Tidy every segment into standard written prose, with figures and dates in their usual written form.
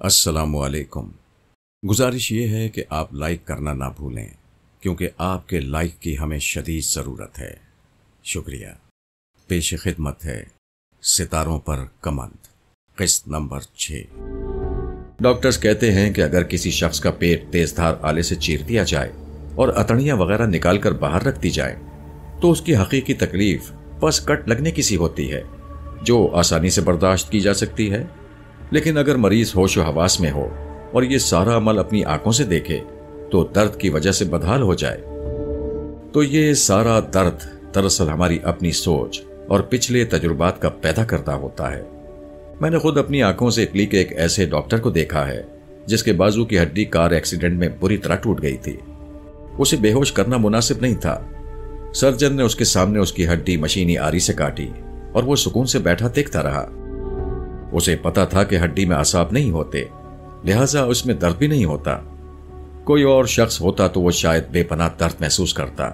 अस्सलामु अलैकुम। गुजारिश ये है कि आप लाइक करना ना भूलें, क्योंकि आपके लाइक की हमें शदीद ज़रूरत है। शुक्रिया। पेश खिदमत है सितारों पर कमंद, किस्त नंबर 6। डॉक्टर्स कहते हैं कि अगर किसी शख्स का पेट तेजधार आले से चीर दिया जाए और अतड़ियाँ वगैरह निकाल कर बाहर रख दी जाए तो उसकी हकीकी तकलीफ बस कट लगने की सी होती है, जो आसानी से बर्दाश्त की जा सकती है। लेकिन अगर मरीज होश व हवास में हो और ये सारा अमल अपनी आंखों से देखे तो दर्द की वजह से बदहाल हो जाए, तो ये सारा दर्द दरअसल हमारी अपनी सोच और पिछले तजुर्बात का पैदा करता होता है। मैंने खुद अपनी आंखों से इटली के एक ऐसे डॉक्टर को देखा है जिसके बाजू की हड्डी कार एक्सीडेंट में बुरी तरह टूट गई थी। उसे बेहोश करना मुनासिब नहीं था। सर्जन ने उसके सामने उसकी हड्डी मशीनी आरी से काटी और वो सुकून से बैठा देखता रहा। उसे पता था कि हड्डी में आसाब नहीं होते, लिहाजा उसमें दर्द भी नहीं होता। कोई और शख्स होता तो वो शायद बेपनाह दर्द महसूस करता।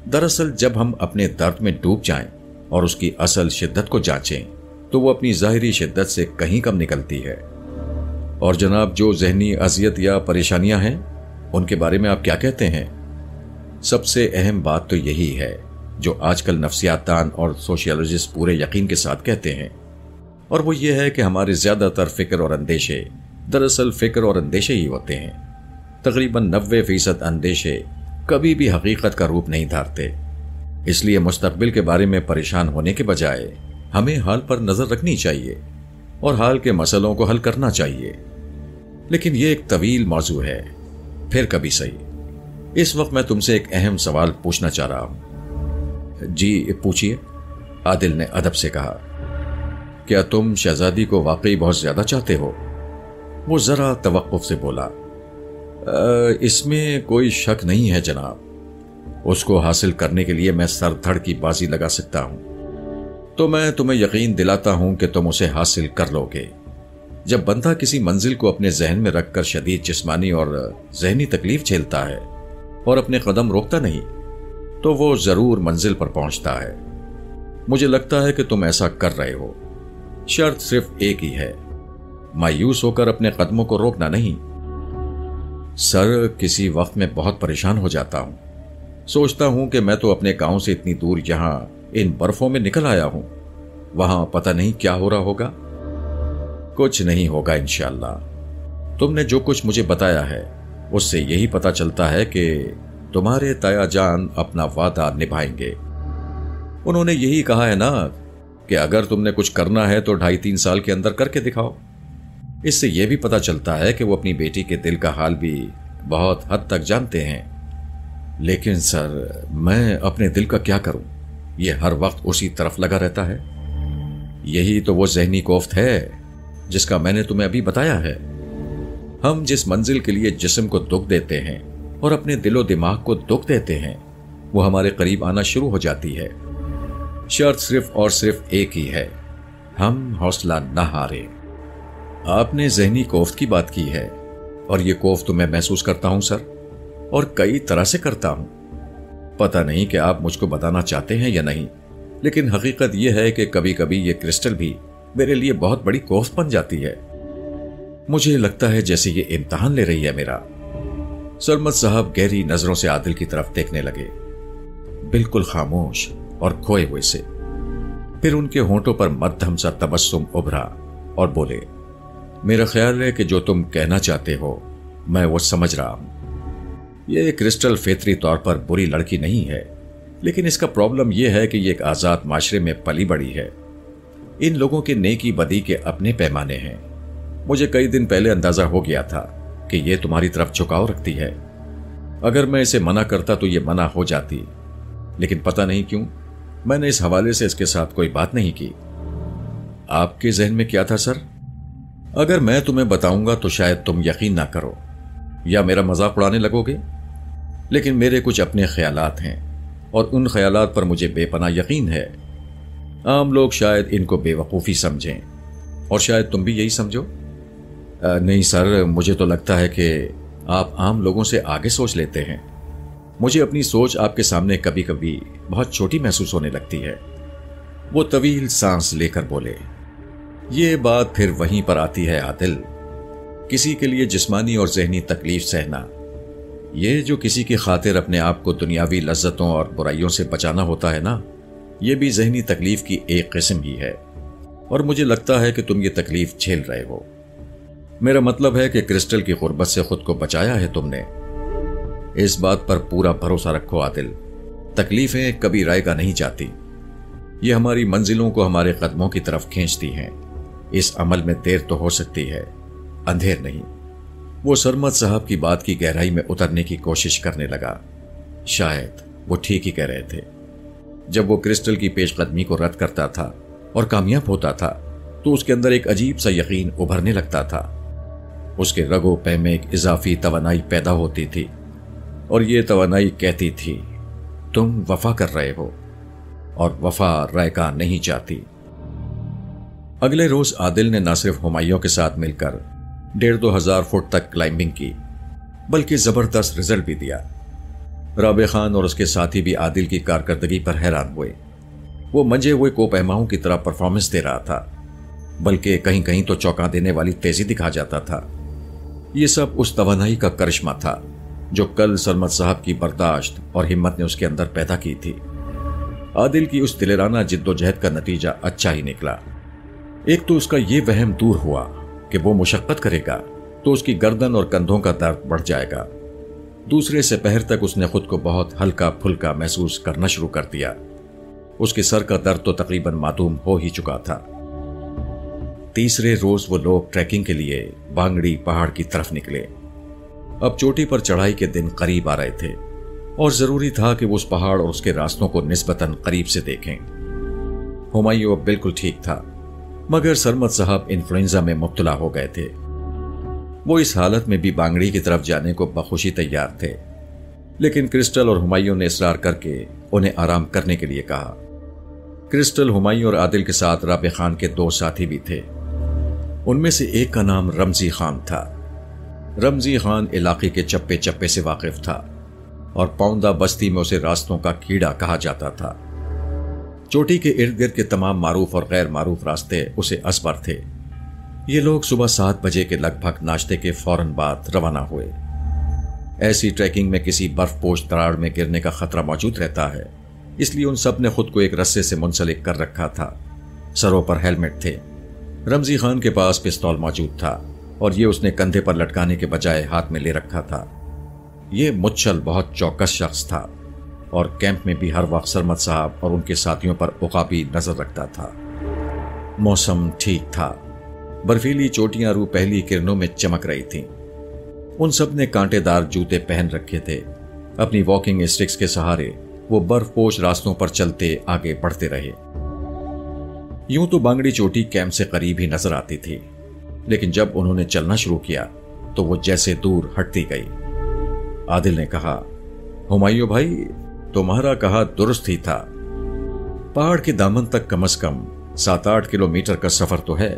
दरअसल जब हम अपने दर्द में डूब जाएं और उसकी असल शिद्दत को जांचें तो वो अपनी ज़ाहिरी शिद्दत से कहीं कम निकलती है। और जनाब, जो जहनी अजियत या परेशानियां हैं उनके बारे में आप क्या कहते हैं? सबसे अहम बात तो यही है जो आजकल नफ्सियातदान और सोशियोलॉजिस्ट पूरे यकीन के साथ कहते हैं, और वो ये है कि हमारे ज्यादातर फिक्र और अंदेशे दरअसल फिक्र और अंदेशे ही होते हैं। तकरीबन 90% अंदेशे कभी भी हकीकत का रूप नहीं धारते। इसलिए मुस्तकबिल के बारे में परेशान होने के बजाय हमें हाल पर नजर रखनी चाहिए और हाल के मसलों को हल करना चाहिए। लेकिन ये एक तवील मौजू है, फिर कभी सही। इस वक्त मैं तुमसे एक अहम सवाल पूछना चाह रहा हूं। जी पूछिए, आदिल ने अदब से कहा। क्या तुम शहजादी को वाकई बहुत ज्यादा चाहते हो? वो जरा तवक्कुफ से बोला। इसमें कोई शक नहीं है जनाब। उसको हासिल करने के लिए मैं सर धड़ की बाजी लगा सकता हूं, तो मैं तुम्हें यकीन दिलाता हूं कि तुम उसे हासिल कर लोगे। जब बंदा किसी मंजिल को अपने जहन में रखकर शदीद जिस्मानी और जहनी तकलीफ झेलता है और अपने कदम रोकता नहीं, तो वो जरूर मंजिल पर पहुंचता है। मुझे लगता है कि तुम ऐसा कर रहे हो। शर्त सिर्फ एक ही है, मायूस होकर अपने कदमों को रोकना नहीं। सर, किसी वक्त मैं बहुत परेशान हो जाता हूं। सोचता हूं कि मैं तो अपने गांव से इतनी दूर यहां इन बर्फों में निकल आया हूं, वहां पता नहीं क्या हो रहा होगा। कुछ नहीं होगा इंशाअल्लाह। तुमने जो कुछ मुझे बताया है उससे यही पता चलता है कि तुम्हारे ताया जान अपना वादा निभाएंगे। उन्होंने यही कहा है ना कि अगर तुमने कुछ करना है तो 2.5-3 साल के अंदर करके दिखाओ। इससे यह भी पता चलता है कि वो अपनी बेटी के दिल का हाल भी बहुत हद तक जानते हैं। लेकिन सर, मैं अपने दिल का क्या करूं? ये हर वक्त उसी तरफ लगा रहता है। यही तो वो ज़हनी कोफ्त है जिसका मैंने तुम्हें अभी बताया है। हम जिस मंजिल के लिए जिस्म को दुख देते हैं और अपने दिलो दिमाग को दुख देते हैं, वो हमारे करीब आना शुरू हो जाती है। शर्त सिर्फ और सिर्फ एक ही है, हम हौसला न हारे। आपने ज़हनी कोफ्त की बात की है और ये कोफ्त तो मैं महसूस करता हूं सर, और कई तरह से करता हूं। पता नहीं कि आप मुझको बताना चाहते हैं या नहीं, लेकिन हकीकत यह है कि कभी कभी ये क्रिस्टल भी मेरे लिए बहुत बड़ी कोफ्त बन जाती है। मुझे लगता है जैसे ये इम्तिहान ले रही है मेरा। सरमद साहब गहरी नजरों से आदिल की तरफ देखने लगे, बिल्कुल खामोश और खोए हुए से। फिर उनके होंठों पर मध्यम सा तबस्सुम उभरा और बोले, मेरा ख्याल है कि जो तुम कहना चाहते हो मैं वो समझ रहा हूं। ये क्रिस्टल फितरी तौर पर बुरी लड़की नहीं है, लेकिन इसका प्रॉब्लम यह है कि ये एक आजाद माशरे में पली बड़ी है। इन लोगों के नेकी बदी के अपने पैमाने हैं। मुझे कई दिन पहले अंदाजा हो गया था कि ये तुम्हारी तरफ झुकाव रखती है। अगर मैं इसे मना करता तो ये मना हो जाती, लेकिन पता नहीं क्यों मैंने इस हवाले से इसके साथ कोई बात नहीं की। आपके जहन में क्या था सर? अगर मैं तुम्हें बताऊंगा तो शायद तुम यकीन ना करो या मेरा मजाक उड़ाने लगोगे, लेकिन मेरे कुछ अपने ख्यालात हैं और उन ख्यालात पर मुझे बेपनाह यकीन है। आम लोग शायद इनको बेवकूफ़ी समझें और शायद तुम भी यही समझो। नहीं सर, मुझे तो लगता है कि आप आम लोगों से आगे सोच लेते हैं। मुझे अपनी सोच आपके सामने कभी कभी बहुत छोटी महसूस होने लगती है। वो तवील सांस लेकर बोले, ये बात फिर वहीं पर आती है आदिल किसी के लिए जिस्मानी और ज़हनी तकलीफ सहना, ये जो किसी की खातिर अपने आप को दुनियावी लज्जतों और बुराइयों से बचाना होता है ना, ये भी ज़हनी तकलीफ की एक किस्म ही है। और मुझे लगता है कि तुम ये तकलीफ झेल रहे हो। मेरा मतलब है कि क्रिस्टल की गुर्बत से खुद को बचाया है तुमने। इस बात पर पूरा भरोसा रखो आदिल, तकलीफें कभी रायगा नहीं जाती। ये हमारी मंजिलों को हमारे कदमों की तरफ खींचती हैं। इस अमल में देर तो हो सकती है, अंधेर नहीं। वो सरमद साहब की बात की गहराई में उतरने की कोशिश करने लगा। शायद वो ठीक ही कह रहे थे। जब वो क्रिस्टल की पेशकदमी को रद्द करता था और कामयाब होता था तो उसके अंदर एक अजीब सा यकीन उभरने लगता था। उसके रगों पे में एक इजाफी तवानाई पैदा होती थी और ये तवानाई कहती थी, तुम वफा कर रहे हो और वफा रायका नहीं चाहती। अगले रोज आदिल ने न सिर्फ हुमायूं के साथ मिलकर 1,500 फुट तक क्लाइंबिंग की, बल्कि जबरदस्त रिजल्ट भी दिया। राबे खान और उसके साथी भी आदिल की कारकर्दगी पर हैरान हुए। वो मंजे हुए कोपहमाओं की तरह परफॉर्मेंस दे रहा था, बल्कि कहीं कहीं तो चौंका देने वाली तेजी दिखा जाता था। ये सब उस तवानाई का करिश्मा था जो कल सरमद साहब की बर्दाश्त और हिम्मत ने उसके अंदर पैदा की थी। आदिल की उस दिलेराना जिद्दोजहद का नतीजा अच्छा ही निकला। एक तो उसका ये वहम दूर हुआ कि वो मुशक्कत करेगा तो उसकी गर्दन और कंधों का दर्द बढ़ जाएगा। दूसरे से पहर तक उसने खुद को बहुत हल्का फुल्का महसूस करना शुरू कर दिया। उसके सर का दर्द तो तकरीबन मातूम हो ही चुका था। तीसरे रोज वो लोग ट्रैकिंग के लिए बांगड़ी पहाड़ की तरफ निकले। अब चोटी पर चढ़ाई के दिन करीब आ रहे थे और जरूरी था कि वो उस पहाड़ और उसके रास्तों को निस्बतन करीब से देखें। हुमायूं अब बिल्कुल ठीक था, मगर सरमद साहब इन्फ्लुएंजा में मुब्तला हो गए थे। वो इस हालत में भी बांगड़ी की तरफ जाने को बखुशी तैयार थे, लेकिन क्रिस्टल और हुमायूं ने इसरार करके उन्हें आराम करने के लिए कहा। क्रिस्टल, हुमायूं और आदिल के साथ राबे खान के 2 साथी भी थे। उनमें से एक का नाम रमजी खान था। रमजी खान इलाके के चप्पे चप्पे से वाकिफ था और पौंदा बस्ती में उसे रास्तों का कीड़ा कहा जाता था। चोटी के इर्द गिर्द के तमाम मारूफ और गैर मारूफ रास्ते उसे असबर थे। ये लोग सुबह 7 बजे के लगभग नाश्ते के फौरन बाद रवाना हुए। ऐसी ट्रैकिंग में किसी बर्फपोश दरार में गिरने का खतरा मौजूद रहता है, इसलिए उन सब ने खुद को एक रस्से से मुंसलिक कर रखा था। सरों पर हेलमेट थे। रमजी खान के पास पिस्तौल मौजूद था और ये उसने कंधे पर लटकाने के बजाय हाथ में ले रखा था। ये मुच्छल बहुत चौकस शख्स था और कैंप में भी हर वक्त सरमद साहब और उनके साथियों पर उकाबी नजर रखता था। मौसम ठीक था। बर्फीली चोटियां रू पहली किरणों में चमक रही थीं। उन सब ने कांटेदार जूते पहन रखे थे। अपनी वॉकिंग स्टिक्स के सहारे वो बर्फपोश रास्तों पर चलते आगे बढ़ते रहे। यूं तो बांगड़ी चोटी कैंप से करीब ही नजर आती थी, लेकिन जब उन्होंने चलना शुरू किया तो वो जैसे दूर हटती गई। आदिल ने कहा, हुमायूं भाई, तुम्हारा कहा दुरुस्त ही था। पहाड़ के दामन तक कम से कम 7-8 किलोमीटर का सफर तो है।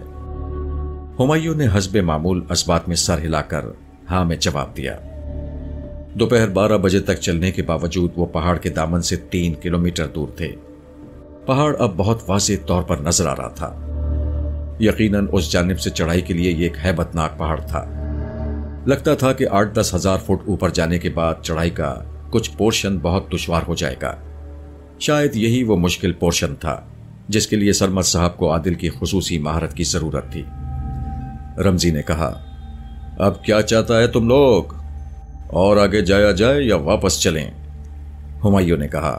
हुमायूं ने हस्बे मामूल अस्बात में सर हिलाकर हाँ में जवाब दिया। दोपहर 12 बजे तक चलने के बावजूद वो पहाड़ के दामन से 3 किलोमीटर दूर थे। पहाड़ अब बहुत वाज़ेह तौर पर नजर आ रहा था। यकीनन उस जानिब से चढ़ाई के लिए ये एक हैबतनाक पहाड़ था। लगता था कि 8-10 हजार फुट ऊपर जाने के बाद चढ़ाई का कुछ पोर्शन बहुत दुश्वार हो जाएगा। शायद यही वो मुश्किल पोर्शन था जिसके लिए सरमद साहब को आदिल की खुसूसी महारत की जरूरत थी। रमजी ने कहा, अब क्या चाहता है तुम लोग? और आगे जाया जाए या वापस चलें? हुमायूं ने कहा,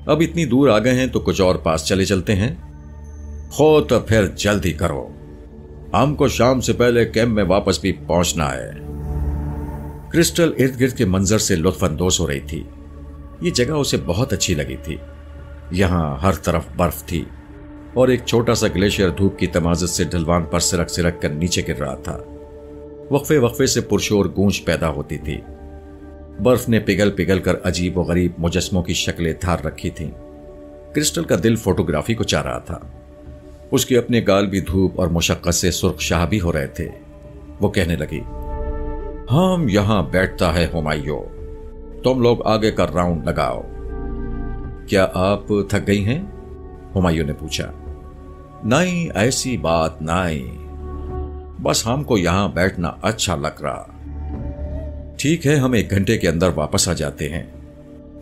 अब इतनी दूर आ गए हैं तो कुछ और पास चले चलते हैं। हो तो फिर जल्दी करो, हमको शाम से पहले कैंप में वापस भी पहुंचना है। क्रिस्टल इर्द गिर्द के मंजर से लुत्फानंदोज हो रही थी। ये जगह उसे बहुत अच्छी लगी थी। यहां हर तरफ बर्फ थी और एक छोटा सा ग्लेशियर धूप की तमाज़त से ढलवान पर सिरक सिरक कर नीचे गिर रहा था। वक्फे वक्फे से पुरशोर गूंज पैदा होती थी। बर्फ ने पिघल पिघल कर अजीब व गरीब मुजस्मों की शक्लें धार रखी थीं। क्रिस्टल का दिल फोटोग्राफी को चाह रहा था। उसके अपने गाल भी धूप और मुशक्कत से सुर्ख शाह भी हो रहे थे। वो कहने लगी, हम यहां बैठता है हुमायूं, तुम लोग आगे का राउंड लगाओ। क्या आप थक गई हैं? हुमायूं ने पूछा। नहीं, ऐसी बात नहीं। बस हमको यहां बैठना अच्छा लग रहा। ठीक है, हम 1 घंटे के अंदर वापस आ जाते हैं।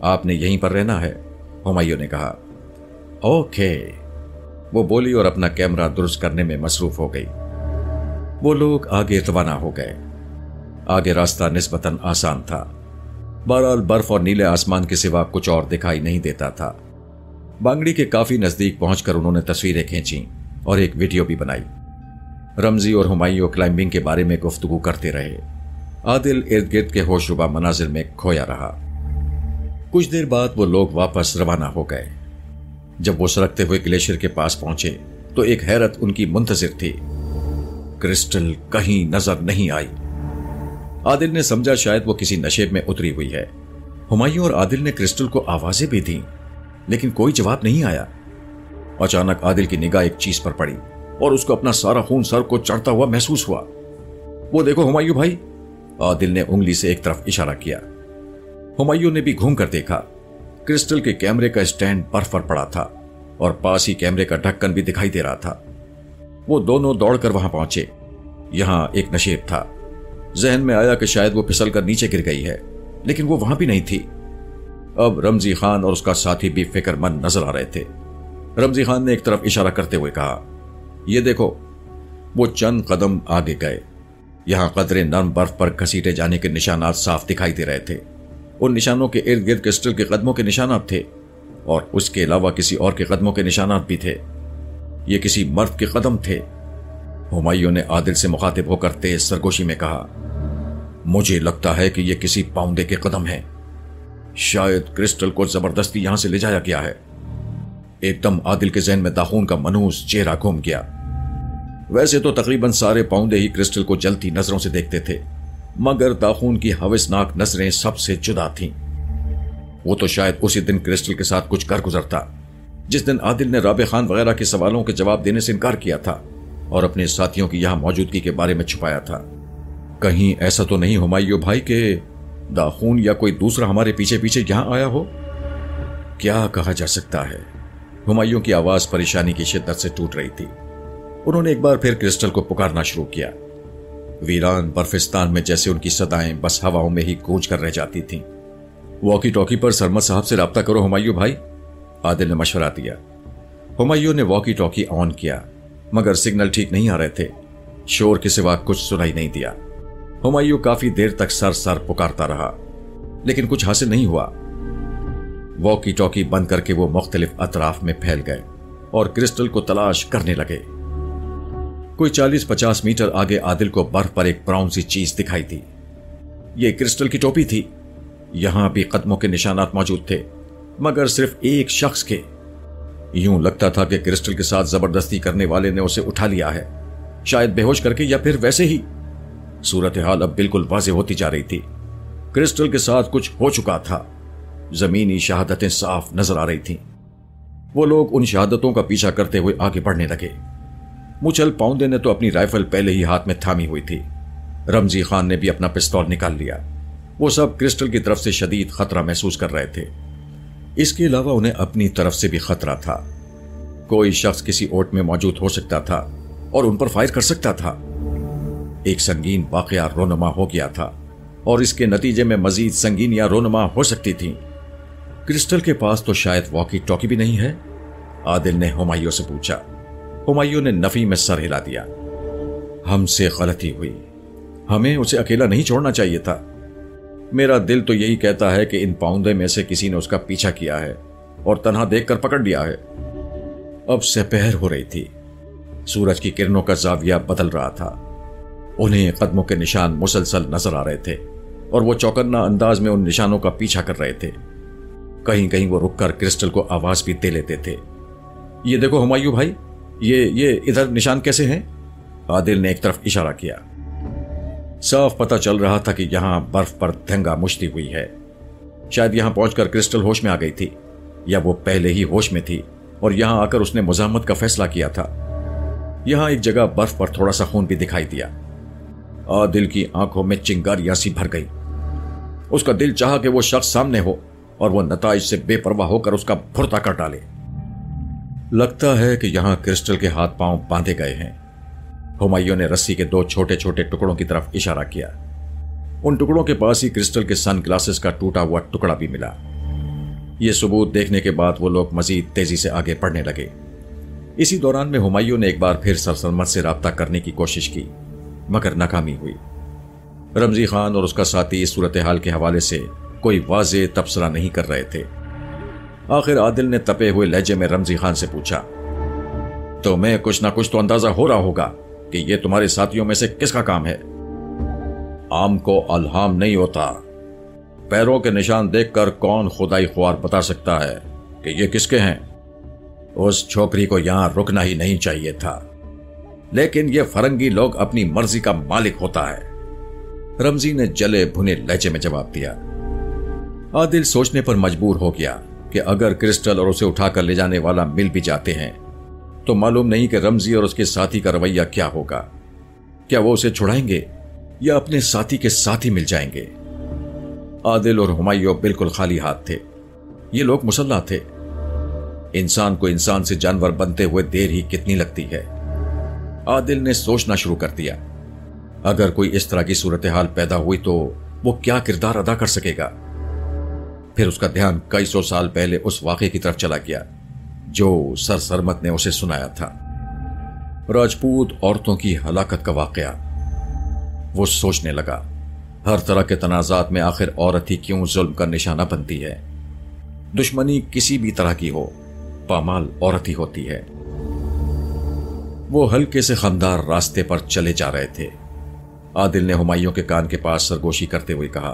आपने यहीं पर रहना है, हुमायूं ने कहा। ओके, वो बोली और अपना कैमरा दुरुस्त करने में मसरूफ हो गई। वो लोग आगे रवाना हो गए। आगे रास्ता निस्बतन आसान था। बहरहाल बर्फ और नीले आसमान के सिवा कुछ और दिखाई नहीं देता था। बांगड़ी के काफी नजदीक पहुंचकर उन्होंने तस्वीरें खींची और एक वीडियो भी बनाई। रमजी और हुमायूं क्लाइंबिंग के बारे में गुफ्तगू करते रहे। आदिल इर्द गिर्द के होशरुबा मनाजिर में खोया रहा। कुछ देर बाद वो लोग वापस रवाना हो गए। जब वो सरकते हुए ग्लेशियर के पास पहुंचे तो एक हैरत उनकी मुंतजिर थी। क्रिस्टल कहीं नजर नहीं आई। आदिल ने समझा शायद वो किसी नशे में उतरी हुई है। हुमायूं और आदिल ने क्रिस्टल को आवाजें भी दी, लेकिन कोई जवाब नहीं आया। अचानक आदिल की निगाह एक चीज पर पड़ी और उसको अपना सारा खून सर को चढ़ता हुआ महसूस हुआ। वो देखो हुमायूं भाई, आदिल ने उंगली से एक तरफ इशारा किया। हुमायूं ने भी घूम कर देखा। क्रिस्टल के कैमरे का स्टैंड बर्फ पर पड़ा था और पास ही कैमरे का ढक्कन भी दिखाई दे रहा था। वो दोनों दौड़कर वहां पहुंचे। यहां एक नशेब था। जहन में आया कि शायद वो फिसल कर नीचे गिर गई है, लेकिन वो वहां भी नहीं थी। अब रमजी खान और उसका साथी भी फिक्रमंद नजर आ रहे थे। रमजी खान ने एक तरफ इशारा करते हुए कहा, ये देखो। वो चंद कदम आगे गए। यहां कतरे नरम बर्फ पर घसीटे जाने के निशानात साफ दिखाई दे रहे थे। उन निशानों के इर्द गिर्द क्रिस्टल के कदमों के निशानात थे और उसके अलावा किसी और के कदमों के निशानात भी थे। ये किसी मर्द के कदम थे। हुमायूं ने आदिल से मुखातिब होकर तेज सरगोशी में कहा, मुझे लगता है कि ये किसी पाउंडे के कदम हैं। शायद क्रिस्टल को जबरदस्ती यहां से ले जाया गया है। एकदम आदिल के जहन में दाखून का मनहूस चेहरा घूम गया। वैसे तो तकरीबन सारे पाउंडे ही क्रिस्टल को जलती नजरों से देखते थे, मगर दाखून की हवसनाक नजरें सबसे जुदा थीं। वो तो शायद उसी दिन क्रिस्टल के साथ कुछ कर गुजरता जिस दिन आदिल ने राबे खान वगैरह के सवालों के जवाब देने से इनकार किया था और अपने साथियों की यहां मौजूदगी के बारे में छुपाया था। कहीं ऐसा तो नहीं हुमायूं भाई के दाखून या कोई दूसरा हमारे पीछे पीछे यहां आया हो? क्या कहा जा सकता है? हुमायूं की आवाज परेशानी की शिद्दत से टूट रही थी। उन्होंने एक बार फिर क्रिस्टल को पुकारना शुरू किया। वीरान बर्फिस्तान में जैसे उनकी सदाएं बस हवाओं में ही गूंज कर रह जाती थीं। वॉकी टॉकी पर सरमद साहब से राब्ता करो हुमायूं भाई, आदिल ने मशवरा दिया। हुमायूं ने वॉकी टॉकी ऑन किया, मगर सिग्नल ठीक नहीं आ रहे थे। शोर के सिवा कुछ सुनाई नहीं दिया। हुमायूं काफी देर तक सर सर पुकारता रहा, लेकिन कुछ हासिल नहीं हुआ। वॉकी टॉकी बंद करके वो मुख्तलिफ अतराफ में फैल गए और क्रिस्टल को तलाश करने लगे। कोई 40-50 मीटर आगे आदिल को बर्फ पर एक ब्राउन सी चीज दिखाई दी। ये क्रिस्टल की टोपी थी। यहां भी कदमों के निशानात मौजूद थे, मगर सिर्फ एक शख्स के। यूं लगता था कि क्रिस्टल के साथ जबरदस्ती करने वाले ने उसे उठा लिया है, शायद बेहोश करके या फिर वैसे ही। सूरत हाल अब बिल्कुल वाज़ेह होती जा रही थी। क्रिस्टल के साथ कुछ हो चुका था। जमीनी शहादतें साफ नजर आ रही थीं। वो लोग उन शहादतों का पीछा करते हुए आगे बढ़ने लगे। मुचल पाउंडे ने तो अपनी राइफल पहले ही हाथ में थामी हुई थी। रमजी खान ने भी अपना पिस्तौल निकाल लिया। वो सब क्रिस्टल की तरफ से शदीद खतरा महसूस कर रहे थे। इसके अलावा उन्हें अपनी तरफ से भी खतरा था। कोई शख्स किसी ओट में मौजूद हो सकता था और उन पर फायर कर सकता था। एक संगीन वाकया रोनमा हो गया था और इसके नतीजे में मजीद संगीनियां रोनमा हो सकती थीं। क्रिस्टल के पास तो शायद वॉकी टॉकी भी नहीं है, आदिल ने हुमायूं से पूछा। हुमायूं ने नफी में सर हिला दिया। हमसे गलती हुई, हमें उसे अकेला नहीं छोड़ना चाहिए था। मेरा दिल तो यही कहता है कि इन पाउंडे में से किसी ने उसका पीछा किया है और तन्हा देखकर पकड़ लिया है। अब दोपहर हो रही थी। सूरज की किरणों का जाविया बदल रहा था। उन्हें कदमों के निशान मुसलसल नजर आ रहे थे और वो चौकन्ना अंदाज में उन निशानों का पीछा कर रहे थे। कहीं कहीं वो रुककर क्रिस्टल को आवाज भी दे लेते थे। ये देखो हुमायूं भाई, ये इधर निशान कैसे हैं? आदिल ने एक तरफ इशारा किया। साफ पता चल रहा था कि यहां बर्फ पर धंगा मुश्ती हुई है। शायद यहां पहुंचकर क्रिस्टल होश में आ गई थी, या वो पहले ही होश में थी और यहां आकर उसने मुजामत का फैसला किया था। यहां एक जगह बर्फ पर थोड़ा सा खून भी दिखाई दिया। आदिल की आंखों में चिंगारियां सी भर गई। उसका दिल चाहा कि वो शख्स सामने हो और वो नताइज से बेपरवाह होकर उसका भुर्ता कर डाले। लगता है कि यहां क्रिस्टल के हाथ पांव बांधे गए हैं। हुमायूं ने रस्सी के 2 छोटे छोटे टुकड़ों की तरफ इशारा किया। उन टुकड़ों के पास ही क्रिस्टल के सन ग्लासेस का टूटा हुआ टुकड़ा भी मिला। ये सबूत देखने के बाद वो लोग मजीद तेजी से आगे बढ़ने लगे। इसी दौरान में हुमायूं ने एक बार फिर सरसरमद से राब्ता करने की कोशिश की, मगर नाकामी हुई। रमजी खान और उसका साथी इस सूरत हाल के हवाले से कोई वाज़ेह तबसरा नहीं कर रहे थे। आखिर आदिल ने तपे हुए लहजे में रमजी खान से पूछा, तुम्हें कुछ ना कुछ तो अंदाजा हो रहा होगा कि ये तुम्हारे साथियों में से किसका काम है? आम को अल्हाम नहीं होता। पैरों के निशान देखकर कौन खुदाई ख्वार बता सकता है कि ये किसके हैं? उस छोकरी को यहां रुकना ही नहीं चाहिए था, लेकिन ये फरंगी लोग अपनी मर्जी का मालिक होता है। रमजी ने जले भुने लहजे में जवाब दिया। आदिल सोचने पर मजबूर हो गया कि अगर क्रिस्टल और उसे उठाकर ले जाने वाला मिल भी जाते हैं तो मालूम नहीं कि रमजी और उसके साथी का रवैया क्या होगा। क्या वो उसे छुड़ाएंगे या अपने साथी के साथ ही मिल जाएंगे? आदिल और हुमायूं बिल्कुल खाली हाथ थे। ये लोग मुसल्लह थे। इंसान को इंसान से जानवर बनते हुए देर ही कितनी लगती है। आदिल ने सोचना शुरू कर दिया, अगर कोई इस तरह की सूरत हाल पैदा हुई तो वो क्या किरदार अदा कर सकेगा? फिर उसका ध्यान कई सौ साल पहले उस वाक़े की तरफ चला गया जो सर सरमत ने उसे सुनाया था, राजपूत औरतों की हलाकत का वाक़या। वो सोचने लगा, हर तरह के तनाज़ात में आखिर औरत ही क्यों जुल्म का निशाना बनती है? दुश्मनी किसी भी तरह की हो, पामाल औरत ही होती है। वो हल्के से खमदार रास्ते पर चले जा रहे थे। आदिल ने हुमायूं के कान के पास सरगोशी करते हुए कहा,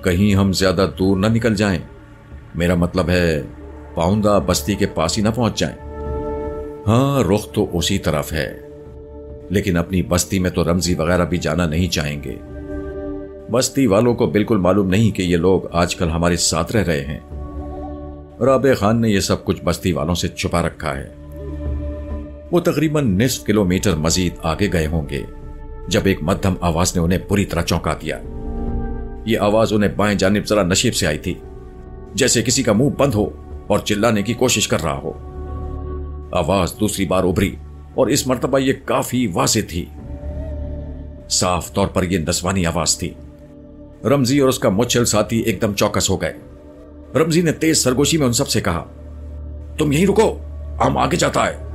कहीं हम ज्यादा दूर न निकल जाएं। मेरा मतलब है पाउंदा बस्ती के पास ही न पहुंच जाएं। हाँ, रुख तो उसी तरफ है, लेकिन अपनी बस्ती में तो रमजी वगैरह भी जाना नहीं चाहेंगे। बस्ती वालों को बिल्कुल मालूम नहीं कि ये लोग आजकल हमारे साथ रह रहे हैं। राबे खान ने यह सब कुछ बस्ती वालों से छुपा रखा है। वो तकरीबन निस्फ किलोमीटर मजीद आगे गए होंगे जब एक मध्यम आवाज ने उन्हें बुरी तरह चौंका दिया। ये आवाज उन्हें बाएं जानिब जरा नशीब से आई थी, जैसे किसी का मुंह बंद हो और चिल्लाने की कोशिश कर रहा हो। आवाज दूसरी बार उभरी और इस मर्तबा ये काफी वाज़ेह थी। साफ तौर पर यह नस्वानी आवाज थी। रमजी और उसका मुच्छल साथी एकदम चौकस हो गए। रमजी ने तेज सरगोशी में उन सब से कहा, तुम यहीं रुको, हम आगे जाता है।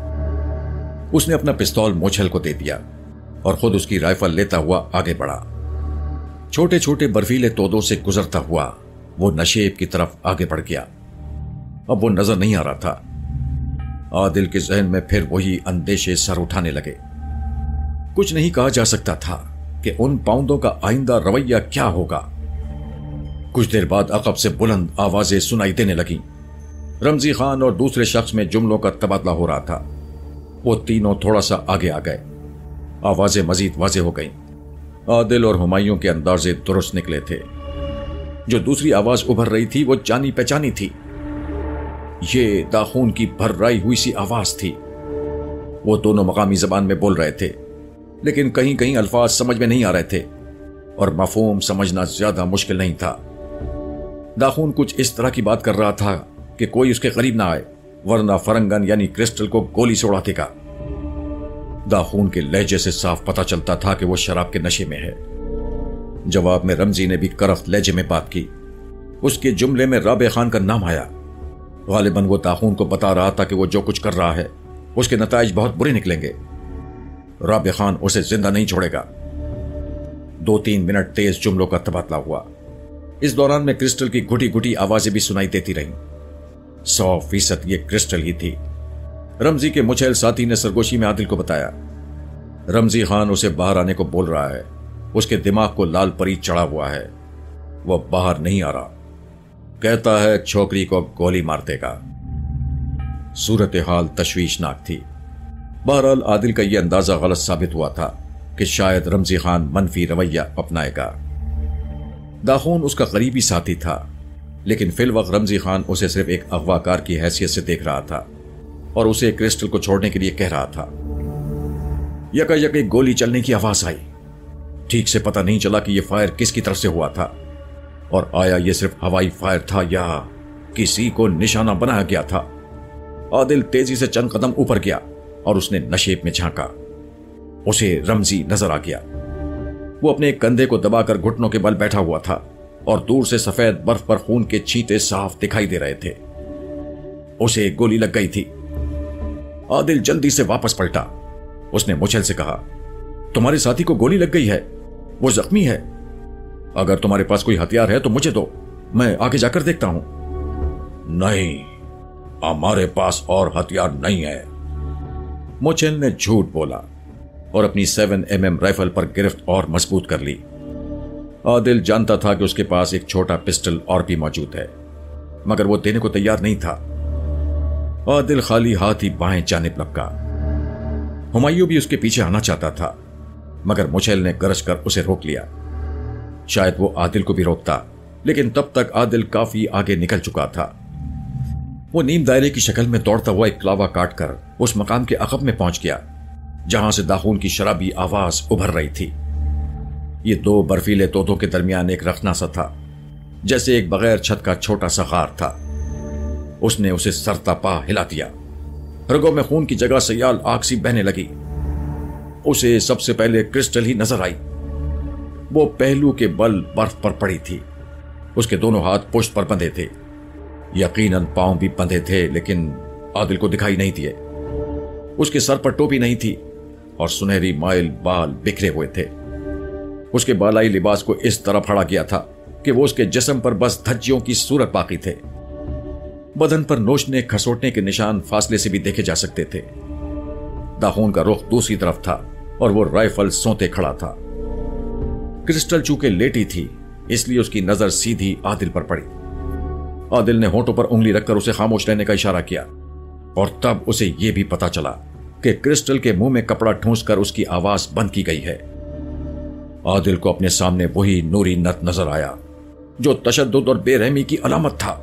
उसने अपना पिस्तौल मोछल को दे दिया और खुद उसकी राइफल लेता हुआ आगे बढ़ा। छोटे छोटे बर्फीले तोदों से गुजरता हुआ वो नशेब की तरफ आगे बढ़ गया। अब वो नजर नहीं आ रहा था। आदिल के जहन में फिर वही अंदेशे सर उठाने लगे। कुछ नहीं कहा जा सकता था कि उन पाउंडों का आइंदा रवैया क्या होगा। कुछ देर बाद अकब से बुलंद आवाजें सुनाई देने लगीं। रमजी खान और दूसरे शख्स में जुमलों का तबादला हो रहा था। वो तीनों थोड़ा सा आगे आ गए। आवाजें मजीद वाज़ेह हो गईं। आदिल और हुमायूं के अंदाजे दुरुस्त निकले थे। जो दूसरी आवाज उभर रही थी वो जानी पहचानी थी। ये दाखून की भर्राई हुई सी आवाज थी। वो दोनों मकामी जबान में बोल रहे थे, लेकिन कहीं कहीं अल्फाज समझ में नहीं आ रहे थे और मफहूम समझना ज्यादा मुश्किल नहीं था। दाखून कुछ इस तरह की बात कर रहा था कि कोई उसके करीब ना आए, वरना फरंगन यानी क्रिस्टल को गोली से उड़ा देगा। दाखून के लहजे से साफ पता चलता था कि वो शराब के नशे में है। जवाब में रमजी ने भी करख्त लहजे में बात की। उसके जुमले में राबे खान का नाम आया। गालिबन वो दाखून को बता रहा था कि वो जो कुछ कर रहा है उसके नताइज बहुत बुरे निकलेंगे। राबे खान उसे जिंदा नहीं छोड़ेगा। 2-3 मिनट तेज जुमलों का तबादला हुआ। इस दौरान में क्रिस्टल की घुटी घुटी आवाजें भी सुनाई देती रहीं। 100% ये क्रिस्टल ही थी। रमजी के मुछैल साथी ने सरगोशी में आदिल को बताया, रमजी खान उसे बाहर आने को बोल रहा है। उसके दिमाग को लाल परी चढ़ा हुआ है। वो बाहर नहीं आ रहा। कहता है छोकरी को गोली मार देगा। सूरत हाल तशवीशनाक थी। बहरहाल आदिल का यह अंदाजा गलत साबित हुआ था कि शायद रमजी खान मनफी रवैया अपनाएगा। दाखून उसका करीबी साथी था, लेकिन फिल वक्त रमजी खान उसे सिर्फ एक अगवाकार की हैसियत से देख रहा था और उसे क्रिस्टल को छोड़ने के लिए कह रहा था। यकायक एक गोली चलने की आवाज आई। ठीक से पता नहीं चला कि यह फायर किसकी तरफ से हुआ था और आया यह सिर्फ हवाई फायर था या किसी को निशाना बनाया गया था। आदिल तेजी से चंद कदम ऊपर गया और उसने नशेब में झांका। उसे रमजी नजर आ गया। वो अपने एक कंधे को दबाकर घुटनों के बल बैठा हुआ था और दूर से सफेद बर्फ पर खून के छींटे साफ दिखाई दे रहे थे। उसे गोली लग गई थी। आदिल जल्दी से वापस पलटा। उसने मुचेल से कहा, तुम्हारे साथी को गोली लग गई है, वो जख्मी है। अगर तुम्हारे पास कोई हथियार है तो मुझे दो, मैं आगे जाकर देखता हूं। नहीं, हमारे पास और हथियार नहीं है, मुचेल ने झूठ बोला और अपनी 7mm राइफल पर गिरफ्त और मजबूत कर ली। आदिल जानता था कि उसके पास एक छोटा पिस्टल और भी मौजूद है, मगर वो देने को तैयार नहीं था। आदिल खाली हाथ ही बाएं जानिब लपका। हुमायूं भी उसके पीछे आना चाहता था, मगर मुचेल ने गरज कर उसे रोक लिया। शायद वो आदिल को भी रोकता, लेकिन तब तक आदिल काफी आगे निकल चुका था। वो नीम दायरे की शक्ल में दौड़ता हुआ एक क्लावा काटकर उस मकाम के अकब में पहुंच गया जहां से दाखून की शराबी आवाज उभर रही थी। ये दो बर्फीले तोतों के दरमियान एक रखना सा था, जैसे एक बगैर छत का छोटा सा गार था। उसने उसे सरता पा हिला दिया। रगों में खून की जगह सयाल आग सी बहने लगी। उसे सबसे पहले क्रिस्टल ही नजर आई। वो पहलू के बल बर्फ पर पड़ी थी। उसके दोनों हाथ पुष्ट पर बंधे थे। यकीनन पांव भी बंधे थे, लेकिन आदिल को दिखाई नहीं दिए। उसके सर पर टोपी नहीं थी और सुनहरी माइल बाल बिखरे हुए थे। उसके बालाई लिबास को इस तरह फाड़ा गया था कि वो उसके जिस्म पर बस धज्जियों की सूरत बाकी थे। बदन पर नोचने खसोटने के निशान फासले से भी देखे जा सकते थे। दाखून का रुख दूसरी तरफ था और वो राइफल सोते खड़ा था। क्रिस्टल चूंकि लेटी थी, इसलिए उसकी नजर सीधी आदिल पर पड़ी। आदिल ने होंठों पर उंगली रखकर उसे खामोश रहने का इशारा किया और तब उसे यह भी पता चला कि क्रिस्टल के मुंह में कपड़ा ठूंसकर उसकी आवाज बंद की गई है। आदिल को अपने सामने वही नूरी नत नजर आया जो तशद्दुद और बेरहमी की अलामत था,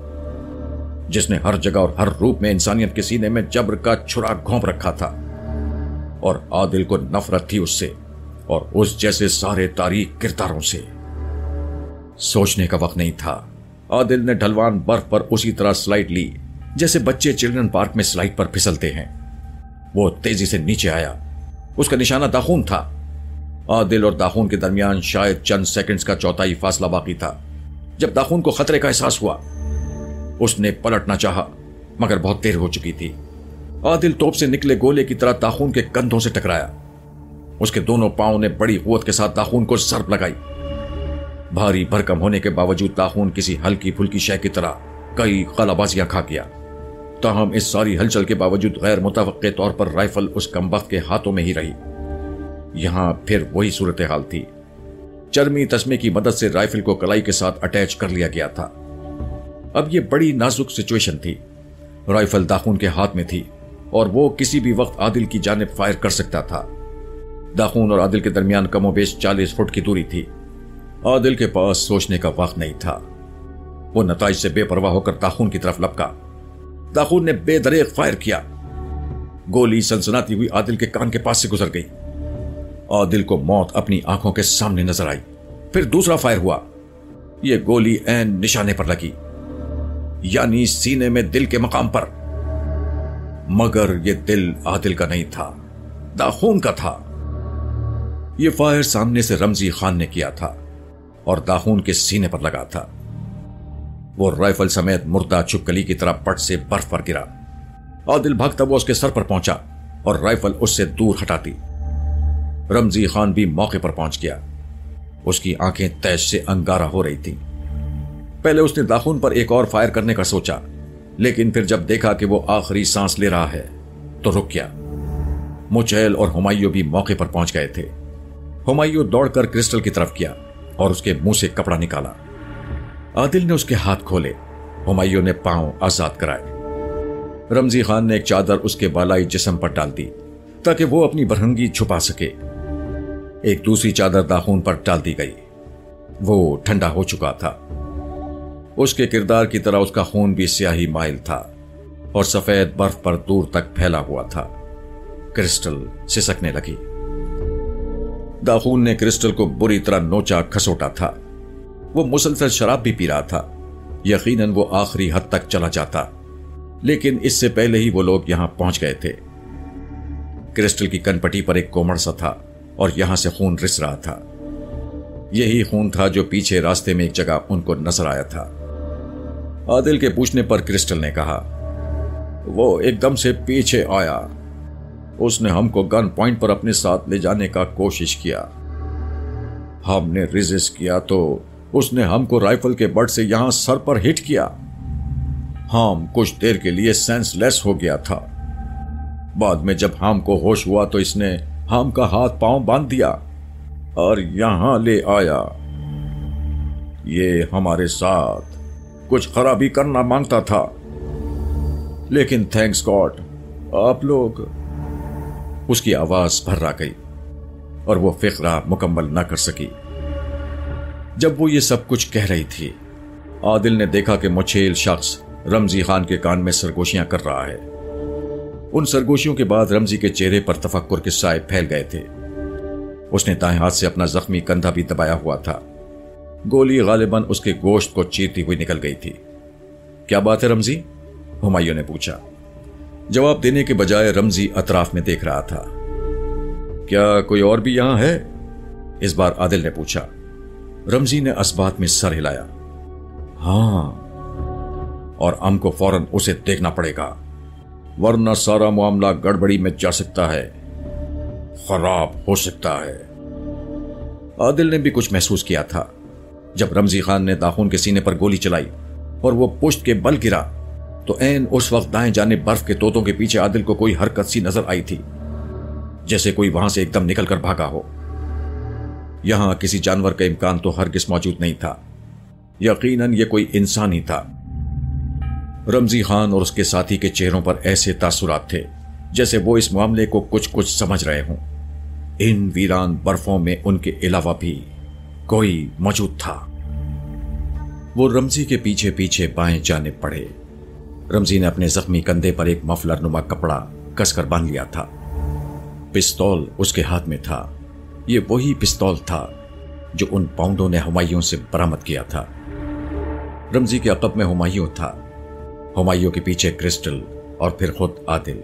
जिसने हर जगह और हर रूप में इंसानियत के सीने में जब्र का छुरा घोंप रखा था। और आदिल को नफरत थी उससे और उस जैसे सारे तारीख किरदारों से। सोचने का वक्त नहीं था। आदिल ने ढलवान बर्फ पर उसी तरह स्लाइड ली जैसे बच्चे चिल्ड्रन पार्क में स्लाइड पर फिसलते हैं। वो तेजी से नीचे आया। उसका निशाना दाखून था। आदिल और दाखून के दरमियान शायद चंद सेकंड्स का चौथाई फासला बाकी था। जब दाखून को खतरे का एहसास हुआ, उसने पलटना चाहा, मगर बहुत देर हो चुकी थी। आदिल तोप से निकले गोले की तरह दाखून के कंधों से टकराया। उसके दोनों पांव ने बड़ी कुव्वत के साथ दाखून को सर्प लगाई। भारी भरकम होने के बावजूद दाखून किसी हल्की फुल्की शय की तरह कई कलाबाजियां खा गया। ताहम इस सारी हलचल के बावजूद गैर मुतवक्के तौर पर राइफल उस कमबख्त के हाथों में ही रही। यहां फिर वही सूरत हाल थी। चरमी तस्मे की मदद से राइफल को कलाई के साथ अटैच कर लिया गया था। अब यह बड़ी नाजुक सिचुएशन थी। राइफल दाखून के हाथ में थी और वो किसी भी वक्त आदिल की जानिब फायर कर सकता था। दाखून और आदिल के दरमियान कमोबेश 40 फुट की दूरी थी। आदिल के पास सोचने का वक्त नहीं था। वो नताइज से बेपरवाह होकर दाखून की तरफ लपका। दाखून ने बेदरेग फायर किया। गोली सनसनाती हुई आदिल के कान के पास से गुजर गई। आदिल को मौत अपनी आंखों के सामने नजर आई। फिर दूसरा फायर हुआ। यह गोली ऐन निशाने पर लगी, यानी सीने में दिल के मकाम पर। मगर यह दिल आदिल का नहीं था, दाखून का था। यह फायर सामने से रमजी खान ने किया था और दाखून के सीने पर लगा था। वो राइफल समेत मुर्दा छुपकली की तरह पट से बर्फ पर गिरा। आदिल भागता हुआ उसके सर पर पहुंचा और राइफल उससे दूर हटा दी। रमजी खान भी मौके पर पहुंच गया। उसकी आंखें तैश से अंगारा हो रही थीं। पहले उसने दाखून पर एक और फायर करने का सोचा, लेकिन फिर जब देखा कि वो आखिरी सांस ले रहा है तो रुक गया। मुचेल और हुमायूं भी मौके पर पहुंच गए थे। हुमायूं दौड़कर क्रिस्टल की तरफ किया और उसके मुंह से कपड़ा निकाला। आदिल ने उसके हाथ खोले। हुमायूं ने पांव आजाद कराए। रमजी खान ने एक चादर उसके बालाई जिस्म पर डाल दी ताकि वो अपनी बरहंगी छुपा सके। एक दूसरी चादर दाखून पर डाल दी गई। वो ठंडा हो चुका था। उसके किरदार की तरह उसका खून भी स्याही माइल था और सफेद बर्फ पर दूर तक फैला हुआ था। क्रिस्टल सिसकने लगी। दाखून ने क्रिस्टल को बुरी तरह नोचा खसोटा था। वो मुसलसल शराब भी पी रहा था। यकीनन वो आखिरी हद तक चला जाता, लेकिन इससे पहले ही वो लोग यहां पहुंच गए थे। क्रिस्टल की कनपटी पर एक कोमड़ सा था और यहां से खून रिस रहा था। यही खून था जो पीछे रास्ते में एक जगह उनको नजर आया था। आदिल के पूछने पर क्रिस्टल ने कहा, वो एकदम से पीछे आया। उसने हमको गन पॉइंट पर अपने साथ ले जाने का कोशिश किया। हमने रेजिस्ट किया तो उसने हमको राइफल के बट से यहां सर पर हिट किया। हम कुछ देर के लिए सेंसलेस हो गया था। बाद में जब हमको होश हुआ तो इसने हम का हाथ पांव बांध दिया और यहां ले आया। ये हमारे साथ कुछ खराबी करना मांगता था, लेकिन थैंक्स गॉड आप लोग। उसकी आवाज भर्रा गई और वो फिक्रा मुकम्मल न कर सकी। जब वो ये सब कुछ कह रही थी, आदिल ने देखा कि मुछेल शख्स रमजी खान के कान में सरगोशियां कर रहा है। उन सरगोशियों के बाद रमजी के चेहरे पर तफक्कुर के साए फैल गए थे। उसने दाएं हाथ से अपना जख्मी कंधा भी दबाया हुआ था। गोली गालिबन उसके गोश्त को चीरती हुई निकल गई थी। क्या बात है रमजी? हुमायूं ने पूछा। जवाब देने के बजाय रमजी अतराफ में देख रहा था। क्या कोई और भी यहां है? इस बार आदिल ने पूछा। रमजी ने असबात में सर हिलाया। हां, और हमको फौरन उसे देखना पड़ेगा, वरना सारा मामला गड़बड़ी में जा सकता है, खराब हो सकता है। आदिल ने भी कुछ महसूस किया था। जब रमजी खान ने दाखून के सीने पर गोली चलाई और वो पुश्त के बल गिरा तो ऐन उस वक्त दाएं जानिब बर्फ के तोतों के पीछे आदिल को कोई हरकत सी नजर आई थी, जैसे कोई वहां से एकदम निकलकर भागा हो। यहां किसी जानवर का इम्कान तो हरगिज मौजूद नहीं था। यकीनन ये कोई इंसान ही था। रमजी खान और उसके साथी के चेहरों पर ऐसे तासुरात थे जैसे वो इस मामले को कुछ कुछ समझ रहे हों। इन वीरान बर्फों में उनके अलावा भी कोई मौजूद था। वो रमजी के पीछे पीछे बाएं जाने पड़े। रमजी ने अपने जख्मी कंधे पर एक मफलर नुमा कपड़ा कसकर बांध लिया था। पिस्तौल उसके हाथ में था। ये वही पिस्तौल था जो उन पाउंडों ने हुमायूं से बरामद किया था। रमजी के अकब में हुमायूं था, हुमायूं के पीछे क्रिस्टल और फिर खुद आदिल।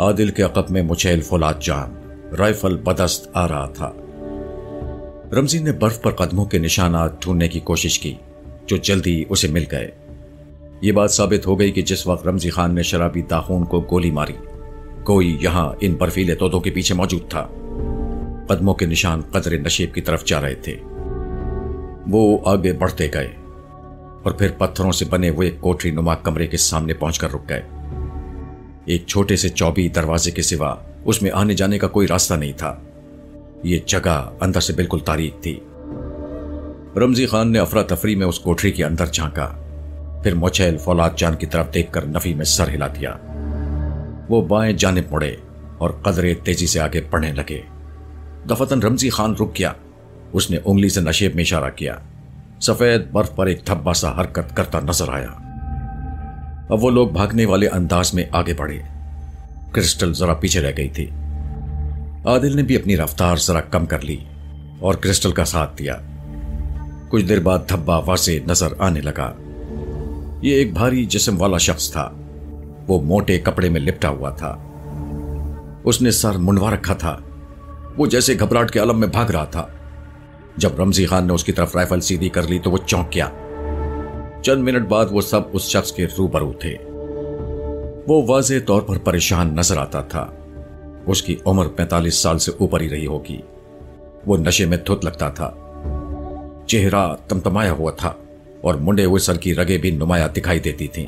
आदिल के अकब में मुछेल फौलाद जान राइफल बदस्त आ रहा था। रमजी ने बर्फ पर कदमों के निशानात ढूंढने की कोशिश की जो जल्दी उसे मिल गए। ये बात साबित हो गई कि जिस वक्त रमजी खान ने शराबी दाखून को गोली मारी, कोई यहां इन बर्फीले तोतों के पीछे मौजूद था। कदमों के निशान कदरे नशेब की तरफ जा रहे थे। वो आगे बढ़ते गए और फिर पत्थरों से बने हुए कोठरी नुमा कमरे के सामने पहुंचकर रुक गए। एक छोटे से चौबी दरवाजे के सिवा उसमें आने जाने का कोई रास्ता नहीं था। ये जगह अंदर से बिल्कुल तारीक थी। रमजी खान ने अफरा तफरी में उस कोठरी के अंदर झांका, फिर मुछेल फौलाद जान की तरफ देखकर नफी में सर हिला दिया। वो बाएं जानिब मुड़े और कदरे तेजी से आगे बढ़ने लगे। दफतन रमजी खान रुक गया। उसने उंगली से नशेब में इशारा किया। सफेद बर्फ पर एक धब्बा सा हरकत करता नजर आया। अब वो लोग भागने वाले अंदाज में आगे बढ़े। क्रिस्टल जरा पीछे रह गई थी। आदिल ने भी अपनी रफ्तार जरा कम कर ली और क्रिस्टल का साथ दिया। कुछ देर बाद धब्बा वासे नजर आने लगा। ये एक भारी जिस्म वाला शख्स था। वो मोटे कपड़े में लिपटा हुआ था। उसने सर मुंडवा रखा था। वो जैसे घबराहट के आलम में भाग रहा था। जब रमजी खान ने उसकी तरफ राइफल सीधी कर ली तो वो चौंक गया। चंद मिनट बाद वो सब उस शख्स के रूबरू थे। वो वाज़ेह तौर पर परेशान नजर आता था। उसकी उम्र 45 साल से ऊपर ही रही होगी। वो नशे में धुत लगता था। चेहरा तमतमाया हुआ था और मुंडे हुए सर की रगें भी नुमाया दिखाई देती थीं।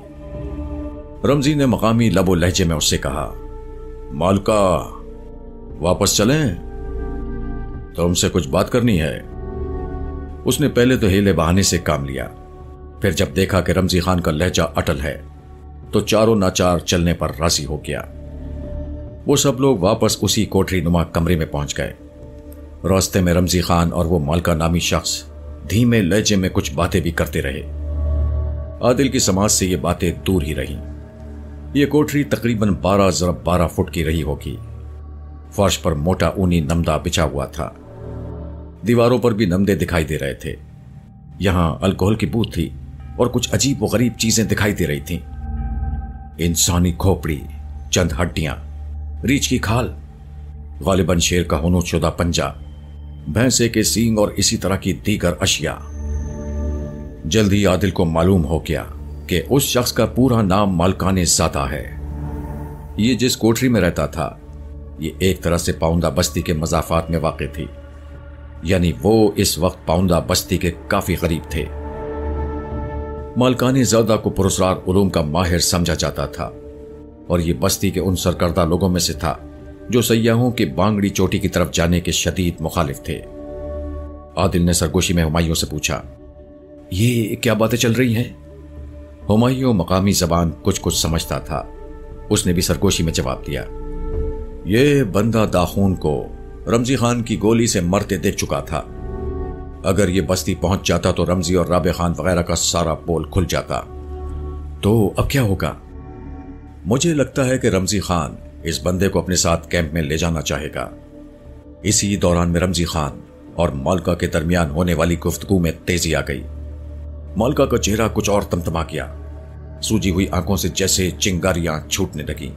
रमजी ने मकामी लबो लहजे में उससे कहा, मालका वापस चलें, तुमसे कुछ बात करनी है। उसने पहले तो हीले बहाने से काम लिया, फिर जब देखा कि रमजी खान का लहजा अटल है तो चारों नाचार चलने पर राजी हो गया। वो सब लोग वापस उसी कोठरी नुमा कमरे में पहुंच गए। रास्ते में रमजी खान और वो मालका नामी शख्स धीमे लहजे में कुछ बातें भी करते रहे। आदिल की समाज से ये बातें दूर ही रहीं। ये कोठरी तकरीबन 12 फुट की रही होगी। फर्श पर मोटा ऊनी नमदा बिछा हुआ था। दीवारों पर भी नमदे दिखाई दे रहे थे। यहां अल्कोहल की बू थी और कुछ अजीब व गरीब चीजें दिखाई दे रही थीं। इंसानी खोपड़ी, चंद हड्डियां, रीछ की खाल, गालिबन शेर का हुनूद शुदा पंजा, भैंसे के सींग और इसी तरह की दीगर अशिया। जल्द ही आदिल को मालूम हो गया कि उस शख्स का पूरा नाम मालकाने ज़ादा है। ये जिस कोठरी में रहता था, ये एक तरह से पाउंदा बस्ती के मज़ाफात में वाक़ थी, यानी वो इस वक्त पाउंदा बस्ती के काफी करीब थे। मालकाने ज़ादा को पुरस्कार उलूम का माहिर समझा जाता था और ये बस्ती के उन सरकर्दा लोगों में से था जो सयाहों के बांगड़ी चोटी की तरफ जाने के शदीद मुखालिफ थे। आदिल ने सरगोशी में हुमायूं से पूछा, ये क्या बातें चल रही हैं? हुमायूं मकामी जबान कुछ कुछ समझता था। उसने भी सरगोशी में जवाब दिया, ये बंदा दाखून को रमजी खान की गोली से मरते देख चुका था। अगर ये बस्ती पहुंच जाता तो रमजी और राबे खान वगैरह का सारा पोल खुल जाता। तो अब क्या होगा? मुझे लगता है कि रमजी खान इस बंदे को अपने साथ कैंप में ले जाना चाहेगा। इसी दौरान में रमजी खान और मालका के दरमियान होने वाली गुफ्तगू में तेजी आ गई। मालका का चेहरा कुछ और तमतमा गया, सूजी हुई आंखों से जैसे चिंगारियां छूटने लगी।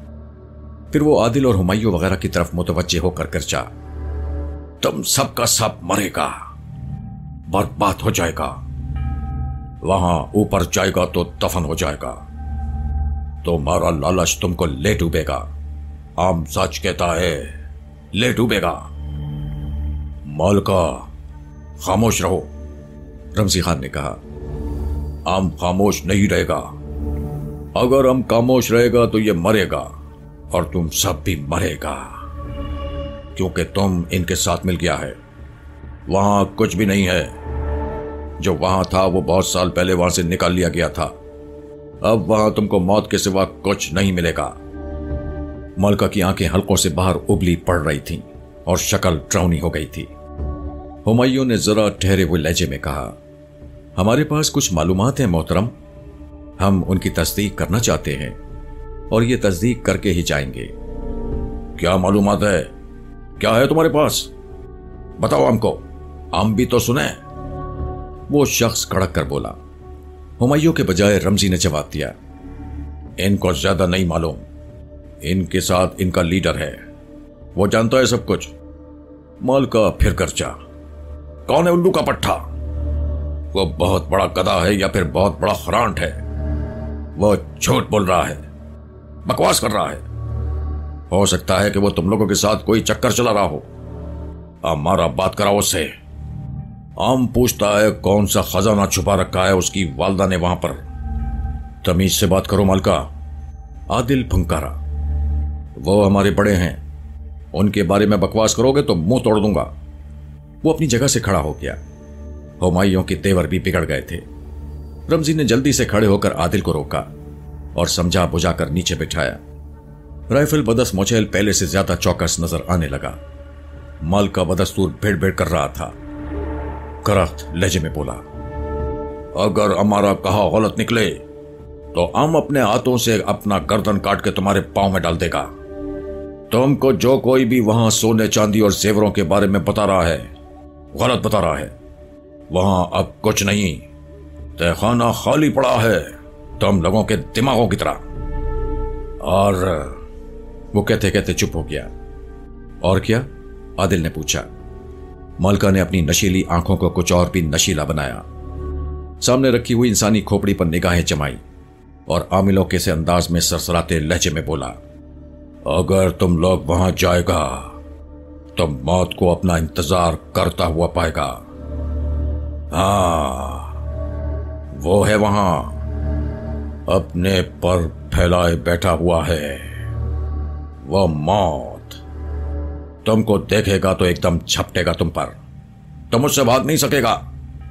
फिर वो आदिल और हुमायूं वगैरह की तरफ मुतवज्जे होकर गर्जा, तुम सबका सब मरेगा, बर्बाद हो जाएगा, वहां ऊपर जाएगा तो दफन हो जाएगा, तुम्हारा लालच तुमको ले डूबेगा। आम सच कहता है, ले डूबेगा। मालका खामोश रहो, रमजी खान ने कहा। आम खामोश नहीं रहेगा। अगर हम खामोश रहेगा तो ये मरेगा और तुम सब भी मरेगा, क्योंकि तुम इनके साथ मिल गया है। वहां कुछ भी नहीं है। जो वहां था वो बहुत साल पहले वहां से निकाल लिया गया था। अब वहां तुमको मौत के सिवा कुछ नहीं मिलेगा। मालका की आंखें हल्कों से बाहर उबली पड़ रही थीं और शक्ल ड्राउनी हो गई थी। हुमायूं ने जरा ठहरे हुए लहजे में कहा, हमारे पास कुछ मालूमात हैं मोहतरम, हम उनकी तस्दीक करना चाहते हैं और ये तस्दीक करके ही जाएंगे। क्या मालूमात है? क्या है तुम्हारे पास? बताओ हमको, हम भी तो सुने। वो शख्स कड़क कर बोला। हुमायूं के बजाय रमजी ने जवाब दिया, इनको ज्यादा नहीं मालूम। इनके साथ इनका लीडर है, वो जानता है सब कुछ। मालका फिर गर्जा, कौन है उल्लू का पट्टा? वो बहुत बड़ा गधा है या फिर बहुत बड़ा खरांट है? वो झूठ बोल रहा है, बकवास कर रहा है। हो सकता है कि वो तुम लोगों के साथ कोई चक्कर चला रहा हो। हमारा बात कराओ उससे। आम पूछता है कौन सा खजाना छुपा रखा है उसकी वालदा ने वहां पर। तमीज से बात करो मालका। आदिल फंकारा, वो हमारे बड़े हैं, उनके बारे में बकवास करोगे तो मुंह तोड़ दूंगा। वो अपनी जगह से खड़ा हो गया। हुमायूं के तेवर भी बिगड़ गए थे। रमजी ने जल्दी से खड़े होकर आदिल को रोका और समझा बुझाकर नीचे बिठाया। राइफल बदस मोचैल पहले से ज्यादा चौकस नजर आने लगा। मालका बदस्तूर भेड़ भेड़ कर रहा था। करख्त लहजे में बोला, अगर हमारा कहा गलत निकले तो हम अपने हाथों से अपना गर्दन काट के तुम्हारे पांव में डाल देगा। तुमको जो कोई भी वहां सोने चांदी और जेवरों के बारे में बता रहा है, गलत बता रहा है। वहां अब कुछ नहीं, तहखाना खाली पड़ा है तुम लोगों के दिमागों की तरह। और वो कहते कहते चुप हो गया। और क्या? आदिल ने पूछा। मालका ने अपनी नशीली आंखों को कुछ और भी नशीला बनाया। सामने रखी हुई इंसानी खोपड़ी पर निगाहें जमाई और आमिलों के से अंदाज में सरसराते लहजे में बोला, अगर तुम लोग वहां जाएगा तो मौत को अपना इंतजार करता हुआ पाएगा। हाँ, वो है वहां, अपने पर फैलाए बैठा हुआ है। वो मौत तुमको देखेगा तो एकदम झपटेगा तुम पर। तुम उससे भाग नहीं सकेगा।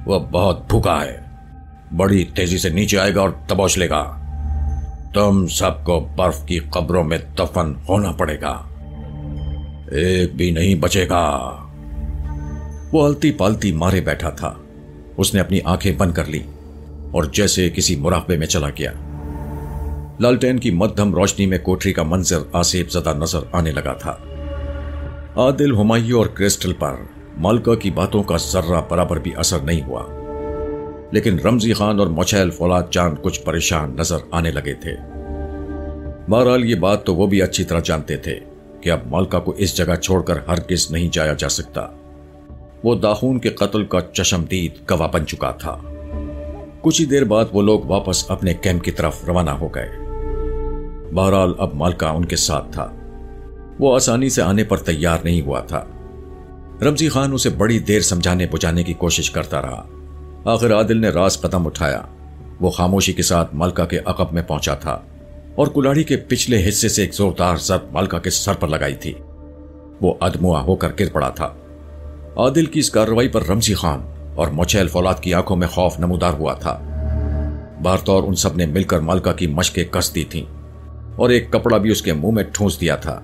वो बहुत भूखा है, बड़ी तेजी से नीचे आएगा और दबोच लेगा। तुम सबको बर्फ की कब्रों में दफन होना पड़ेगा, एक भी नहीं बचेगा। वो अलती पालती मारे बैठा था। उसने अपनी आंखें बंद कर ली और जैसे किसी मुराकबे में चला गया। लालटेन की मध्यम रोशनी में कोठरी का मंजर आसेब ज़दा नजर आने लगा था। आदिल, हुमायूं और क्रिस्टल पर मालका की बातों का जर्रा बराबर भी असर नहीं हुआ, लेकिन रमजी खान और मोचैल फौलाद चांद कुछ परेशान नजर आने लगे थे। बहरहाल ये बात तो वो भी अच्छी तरह जानते थे کہ اب مالکا کو اس جگہ چھوڑ کر ہرگز نہیں جایا جا سکتا۔ وہ داخون کے قتل کا چشمدید گواہ بن چکا تھا۔ کچھ ہی دیر بعد وہ لوگ واپس اپنے کیمپ کی طرف روانہ ہو گئے۔ بہرحال اب مالکا ان کے ساتھ تھا۔ وہ آسانی سے آنے پر تیار نہیں ہوا تھا۔ رمزی خان اسے بڑی دیر سمجھانے بجھانے کی کوشش کرتا رہا۔ آخر عادل نے راز قدم اٹھایا۔ وہ خاموشی کے ساتھ مالکا کے عقب میں پہنچا تھا اور کلاڑی کے پچھلے حصے سے ایک زوردار ضرب مالکا کے سر پر لگائی تھی۔ وہ ادموا ہو کر گر پڑا تھا۔ عادل کی اس کارروائی پر رمزی خان اور موچیل فولاد کی آنکھوں میں خوف نمودار ہوا تھا۔ بارطور ان سب نے مل کر مالکا کی مشقیں کس دی تھیں اور ایک کپڑا بھی اس کے منہ میں ٹھونس دیا تھا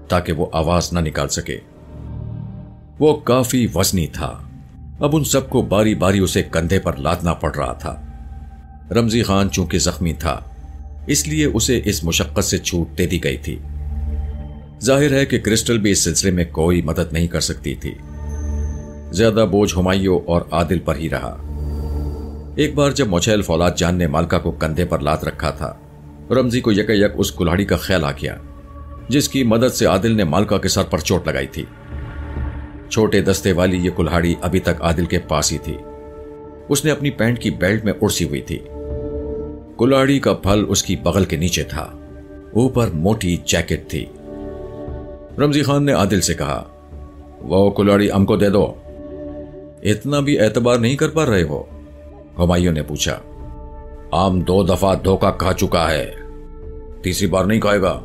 تاکہ وہ آواز نہ نکال سکے۔ وہ کافی وزنی تھا۔ اب ان سب کو باری باری اسے کندھے پر لادنا پڑ رہا تھا۔ رمزی خان چونکہ زخمی تھا اس لیے اسے اس مشقت سے چھوٹ دے دی گئی تھی۔ ظاہر ہے کہ کرسٹل بھی اس سلسلے میں کوئی مدد نہیں کر سکتی تھی۔ زیادہ بوجھ ہمایوں اور عادل پر ہی رہا۔ ایک بار جب موچیل فولاد جان نے مالکا کو کندھے پر لاد رکھا تھا، رمزی کو یک اس کلاڑی کا خیال آ گیا جس کی مدد سے عادل نے مالکا کے سر پر چوٹ لگائی تھی۔ چھوٹے دستے والی یہ کلاڑی ابھی تک عادل کے پاس ہی تھی۔ اس نے اپنی پینٹ کی بیلٹ میں اڑسی ہوئی تھی۔ کلاڑی کا پھل اس کی بغل کے نیچے تھا، اوپر موٹی جیکٹ تھی۔ رمزی خان نے عادل سے کہا، وہ کلاڑی ہم کو دے دو۔ اتنا بھی اعتبار نہیں کر پا رہے ہو؟ ہمایوں نے پوچھا۔ عام 2 دفعہ دھوکہ کھا چکا ہے، تیسری بار نہیں کھائے گا۔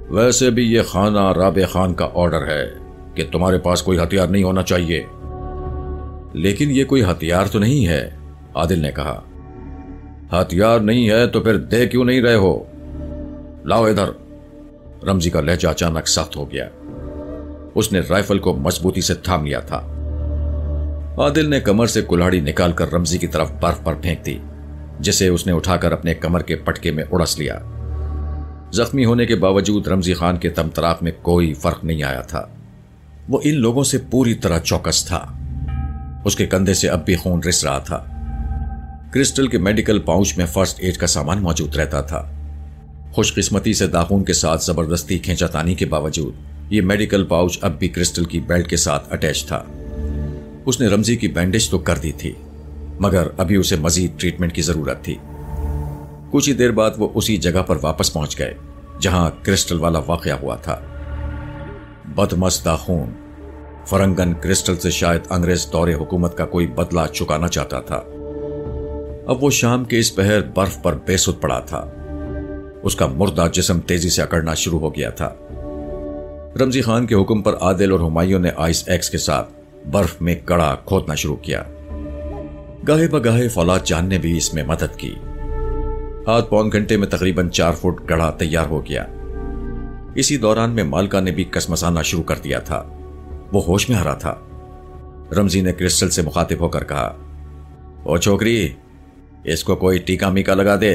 ویسے بھی یہ خانہ رابع خان کا آرڈر ہے کہ تمہارے پاس کوئی ہتھیار نہیں ہونا چاہیے۔ لیکن یہ کوئی ہتھیار تو نہیں ہے، عادل نے کہا۔ ہتھیار نہیں ہے تو پھر دے کیوں نہیں رہے ہو؟ لاؤ ادھر۔ رمزی کا لہجہ اچانک سخت ہو گیا۔ اس نے رائفل کو مضبوطی سے تھام لیا تھا۔ عادل نے کمر سے کلاڑی نکال کر رمزی کی طرف برف پر پھینک دی، جسے اس نے اٹھا کر اپنے کمر کے پٹکے میں اڑس لیا۔ زخمی ہونے کے باوجود رمزی خان کے تمطراق میں کوئی فرق نہیں آیا تھا۔ وہ ان لوگوں سے پوری طرح چوکس تھا۔ اس کے کندھے سے اب بھی خون رس رہا تھا۔ کرسٹل کے میڈیکل پاؤچ میں فرسٹ ایڈ کا سامان موجود رہتا تھا۔ خوش قسمتی سے داخون کے ساتھ زبردستی کھینچاتانی کے باوجود یہ میڈیکل پاؤچ اب بھی کرسٹل کی بیلٹ کے ساتھ اٹیچ تھا۔ اس نے رمزی کی بینڈیج تو کر دی تھی مگر ابھی اسے مزید ٹریٹمنٹ کی ضرورت تھی۔ کچھ ہی دیر بعد وہ اسی جگہ پر واپس پہنچ گئے جہاں کرسٹل والا واقعہ ہوا تھا۔ بدمست داخون فرنگن کرسٹل سے شاید انگریز دور حکومت کا کوئی بدلہ چکانا چاہتا تھا۔ اب وہ شام کے اس پہر برف پر بے سود پڑا تھا۔ اس کا مردہ جسم تیزی سے اکڑنا شروع ہو گیا تھا۔ رمزی خان کے حکم پر عادل اور ہمایوں نے آئس ایکس کے ساتھ برف میں کڑا کھودنا شروع کیا۔ گاہے بگاہے فولاد جان نے بھی اس میں مدد کی۔ آدھ پون گھنٹے میں تقریباً 4 فٹ گڑھا تیار ہو گیا۔ اسی دوران میں مالکا نے بھی کسمسانا شروع کر دیا تھا۔ وہ ہوش میں آ رہا تھا۔ رمزی نے کرسٹل سے مخاطب ہو کر کہا، او چھوکری، اس کو کوئی ٹیکا میکا لگا دے۔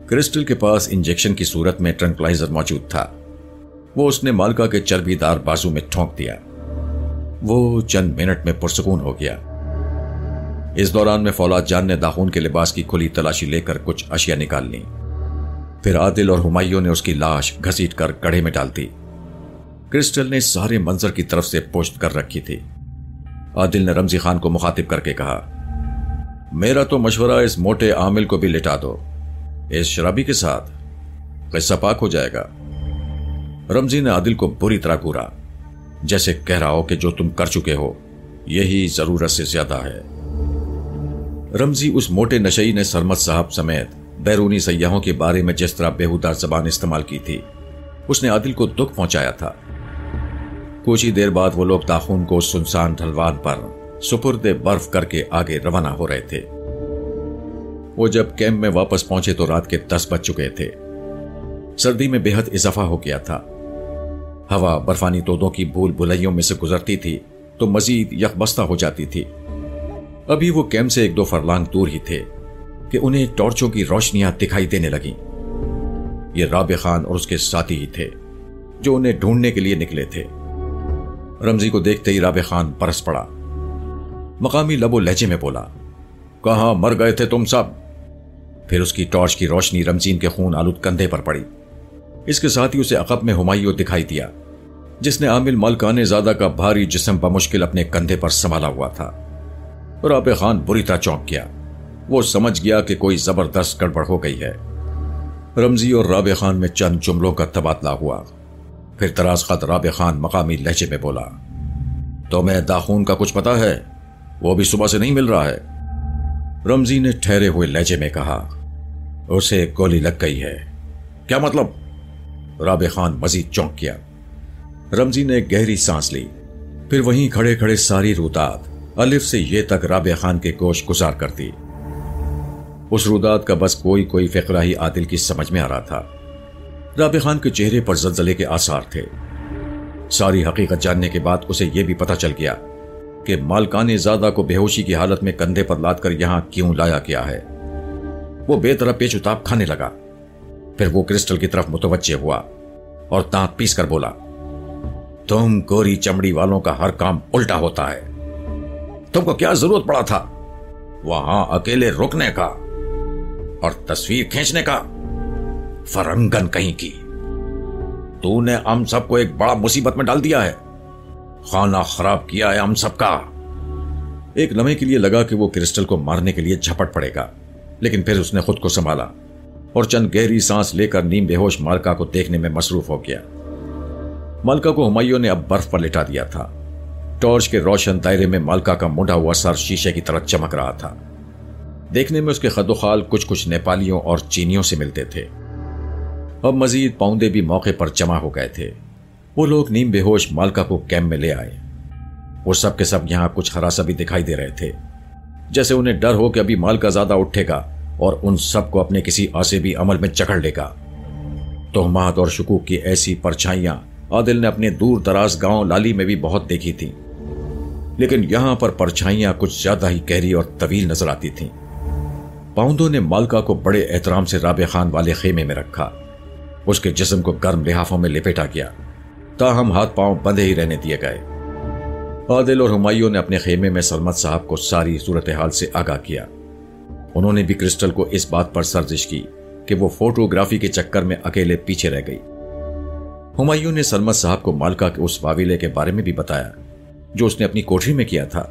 کرسٹل کے پاس انجیکشن کی صورت میں ٹرنکلائزر موجود تھا۔ وہ اس نے مالکا کے چربی دار بازو میں ٹھونک دیا۔ وہ چند منٹ میں پرسکون ہو گیا۔ اس دوران میں فولاد جان نے داخون کے لباس کی کھلی تلاشی لے کر کچھ اشیاء نکال لی۔ پھر عادل اور ہمایوں نے اس کی لاش گھسیٹ کر گڑھے میں ڈال دی۔ کرسٹل نے سارے منظر کی طرف سے پشت کر رکھی تھی۔ عادل نے رمزی خان کو مخاطب کر کے کہا، میرا تو مشورہ اس موٹے عامل کو بھی لٹا دو، اس شرابی کے ساتھ قصہ پاک ہو جائے گا۔ رمزی نے عادل کو بری طرح گورا، جیسے کہہ رہا ہو کہ جو تم کر چکے ہو یہی ضرورت سے زیادہ ہے۔ رمزی اس موٹے نشئی نے سرمد صاحب سمیت بیرونی سیاحوں کے بارے میں جس طرح بےہودہ زبان استعمال کی تھی، اس نے عادل کو دکھ پہنچایا تھا۔ کچھ ہی دیر بعد وہ لوگ داخون کو سنسان ڈھلوان پر سپرد برف کر کے آگے روانہ ہو رہے تھے۔ وہ جب کیمپ میں واپس پہنچے تو رات کے 10 بج چکے تھے۔ سردی میں بے حد اضافہ ہو گیا تھا۔ ہوا برفانی تودوں کی بھول بھلائیوں میں سے گزرتی تھی تو مزید یکبستہ ہو جاتی تھی۔ ابھی وہ کیمپ سے 1-2 فرلانگ دور ہی تھے کہ انہیں ٹارچوں کی روشنیاں دکھائی دینے لگیں۔ یہ رابع خان اور اس کے ساتھی ہی تھے جو انہیں ڈھونڈنے کے لیے نکلے تھے۔ رمزی کو دیکھتے ہی رابع خان برس پڑا۔ مقامی لب و لہجے میں بولا، کہاں مر گئے تھے تم سب؟ پھر اس کی ٹارچ کی روشنی رمزین کے خون آلود کندھے پر پڑی۔ इसके साथ ही उसे अकब में हुमायूं दिखाई दिया, जिसने आमिल मालकाने ज़ादा का भारी जिस्म बमुश्किल अपने कंधे पर संभाला हुआ था। राबे खान बुरी तरह चौंक गया। वो समझ गया कि कोई जबरदस्त गड़बड़ हो गई है। रमजी और राबे खान में चंद जुमलों का तबादला हुआ। फिर दराज़ राबे खान मकामी लहजे में बोला, तुम्हें दाखून का कुछ पता है? वो भी सुबह से नहीं मिल रहा है। रमजी ने ठहरे हुए लहजे में कहा, उसे गोली लग गई है। क्या मतलब? राबे खान मजीद चौंक गया। रमजी ने गहरी सांस ली, फिर वहीं खड़े खड़े सारी रुदात अलिफ से ये तक राबे खान के गोश गुजार कर दी। उस रुदात का बस कोई कोई फिक्रा ही आदिल की समझ में आ रहा था। राबे खान के चेहरे पर जलजले के आसार थे। सारी हकीकत जानने के बाद उसे यह भी पता चल गया कि मालकाने ज़ादा को बेहोशी की हालत में कंधे पर लाद कर यहां क्यों लाया गया है। वो बेतरह पेचुताप खाने लगा। फिर वो क्रिस्टल की तरफ मुतवज्जे हुआ और दांत पीस कर बोला, तुम गोरी चमड़ी वालों का हर काम उल्टा होता है। तुमको क्या जरूरत पड़ा था वहां अकेले रुकने का और तस्वीर खींचने का? फरंगन कहीं की, तूने हम सबको एक बड़ा मुसीबत में डाल दिया है। खाना खराब किया है हम सबका। एक लम्हे के लिए लगा कि वो क्रिस्टल को मारने के लिए झपट पड़ेगा, लेकिन फिर उसने खुद को संभाला और चंद गहरी सांस लेकर नीम बेहोश मालका को देखने में मसरूफ हो गया। मालका को हुमायूं ने अब बर्फ पर लिटा दिया था। टॉर्च के रोशन दायरे में मालका का मुड़ा हुआ सर शीशे की तरह चमक रहा था। देखने में उसके खदोखाल कुछ कुछ नेपालियों और चीनियों से मिलते थे। अब मजीद पौंदे भी मौके पर जमा हो गए थे। वो लोग नीम बेहोश मालका को कैंप में ले आए। वो सब के सब यहां कुछ हरासा भी दिखाई दे रहे थे, जैसे उन्हें डर हो कि अभी मालका ज़्यादा उठेगा और उन सबको अपने किसी आसेबी अमल में जकड़ लेगा। तोहमात और शुकूक की ऐसी परछाइयां आदिल ने अपने दूर दराज गांव लाली में भी बहुत देखी थी, लेकिन यहां पर परछाइयां कुछ ज्यादा ही गहरी और तवील नजर आती थीं। पाउंदों ने मालका को बड़े एहतराम से राबे खान वाले खेमे में रखा। उसके जिस्म को गर्म लिहाफों में लपेटा गया, ताहम हाथ पांव बंधे ही रहने दिए गए। आदिल और हुमायूं ने अपने खेमे में सलमत साहब को सारी सूरत हाल से आगाह किया। उन्होंने भी क्रिस्टल को इस बात पर सर्जिश की कि वो फोटोग्राफी के चक्कर में अकेले पीछे रह गई। हुमायूं ने सलमत साहब को मालका के उस वाविले के बारे में भी बताया जो उसने अपनी कोठरी में किया था।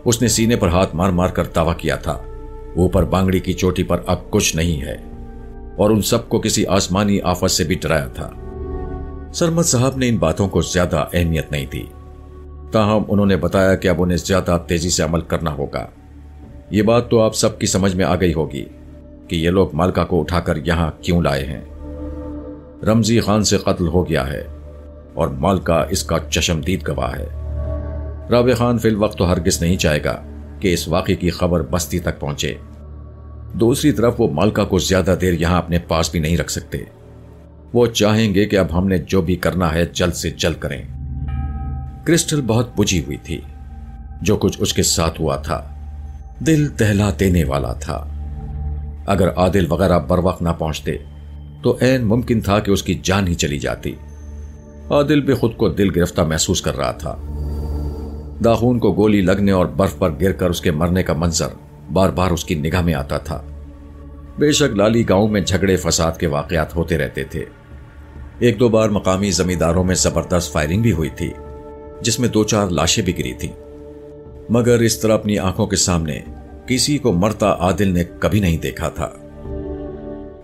उसने सीने पर हाथ मार मार कर दावा किया था, ऊपर बांगड़ी की चोटी पर अब कुछ नहीं है, और उन सबको किसी आसमानी आफत से भी डराया था। सरमत साहब ने इन बातों को ज्यादा अहमियत नहीं दी, ताहम उन्होंने बताया कि अब उन्हें ज्यादा तेजी से अमल करना होगा। ये बात तो आप सबकी समझ में आ गई होगी कि ये लोग मालका को उठाकर यहां क्यों लाए हैं। रमजी खान से कत्ल हो गया है और मालका इसका चशमदीद गवाह है। राबे खान फिल वक्त तो हरगिज नहीं चाहेगा कि इस वाक़े की खबर बस्ती तक पहुंचे। दूसरी तरफ वो मालका को ज्यादा देर यहां अपने पास भी नहीं रख सकते। वो चाहेंगे कि अब हमने जो भी करना है जल्द से जल्द करें। क्रिस्टल बहुत बुझी हुई थी। जो कुछ उसके साथ हुआ था दिल दहला देने वाला था। अगर आदिल वगैरह बर वक्त ना पहुंचते तो ऐन मुमकिन था कि उसकी जान ही चली जाती। आदिल भी खुद को दिल गिरफ्तार महसूस कर रहा था। दाखून को गोली लगने और बर्फ पर गिरकर उसके मरने का मंजर बार बार उसकी निगाह में आता था। बेशक लाली गांव में झगड़े फसाद के वाकयात होते रहते थे। एक दो बार मकामी जमींदारों में जबरदस्त फायरिंग भी हुई थी, जिसमें 2-4 लाशें भी गिरी थीं। मगर इस तरह अपनी आंखों के सामने किसी को मरता आदिल ने कभी नहीं देखा था।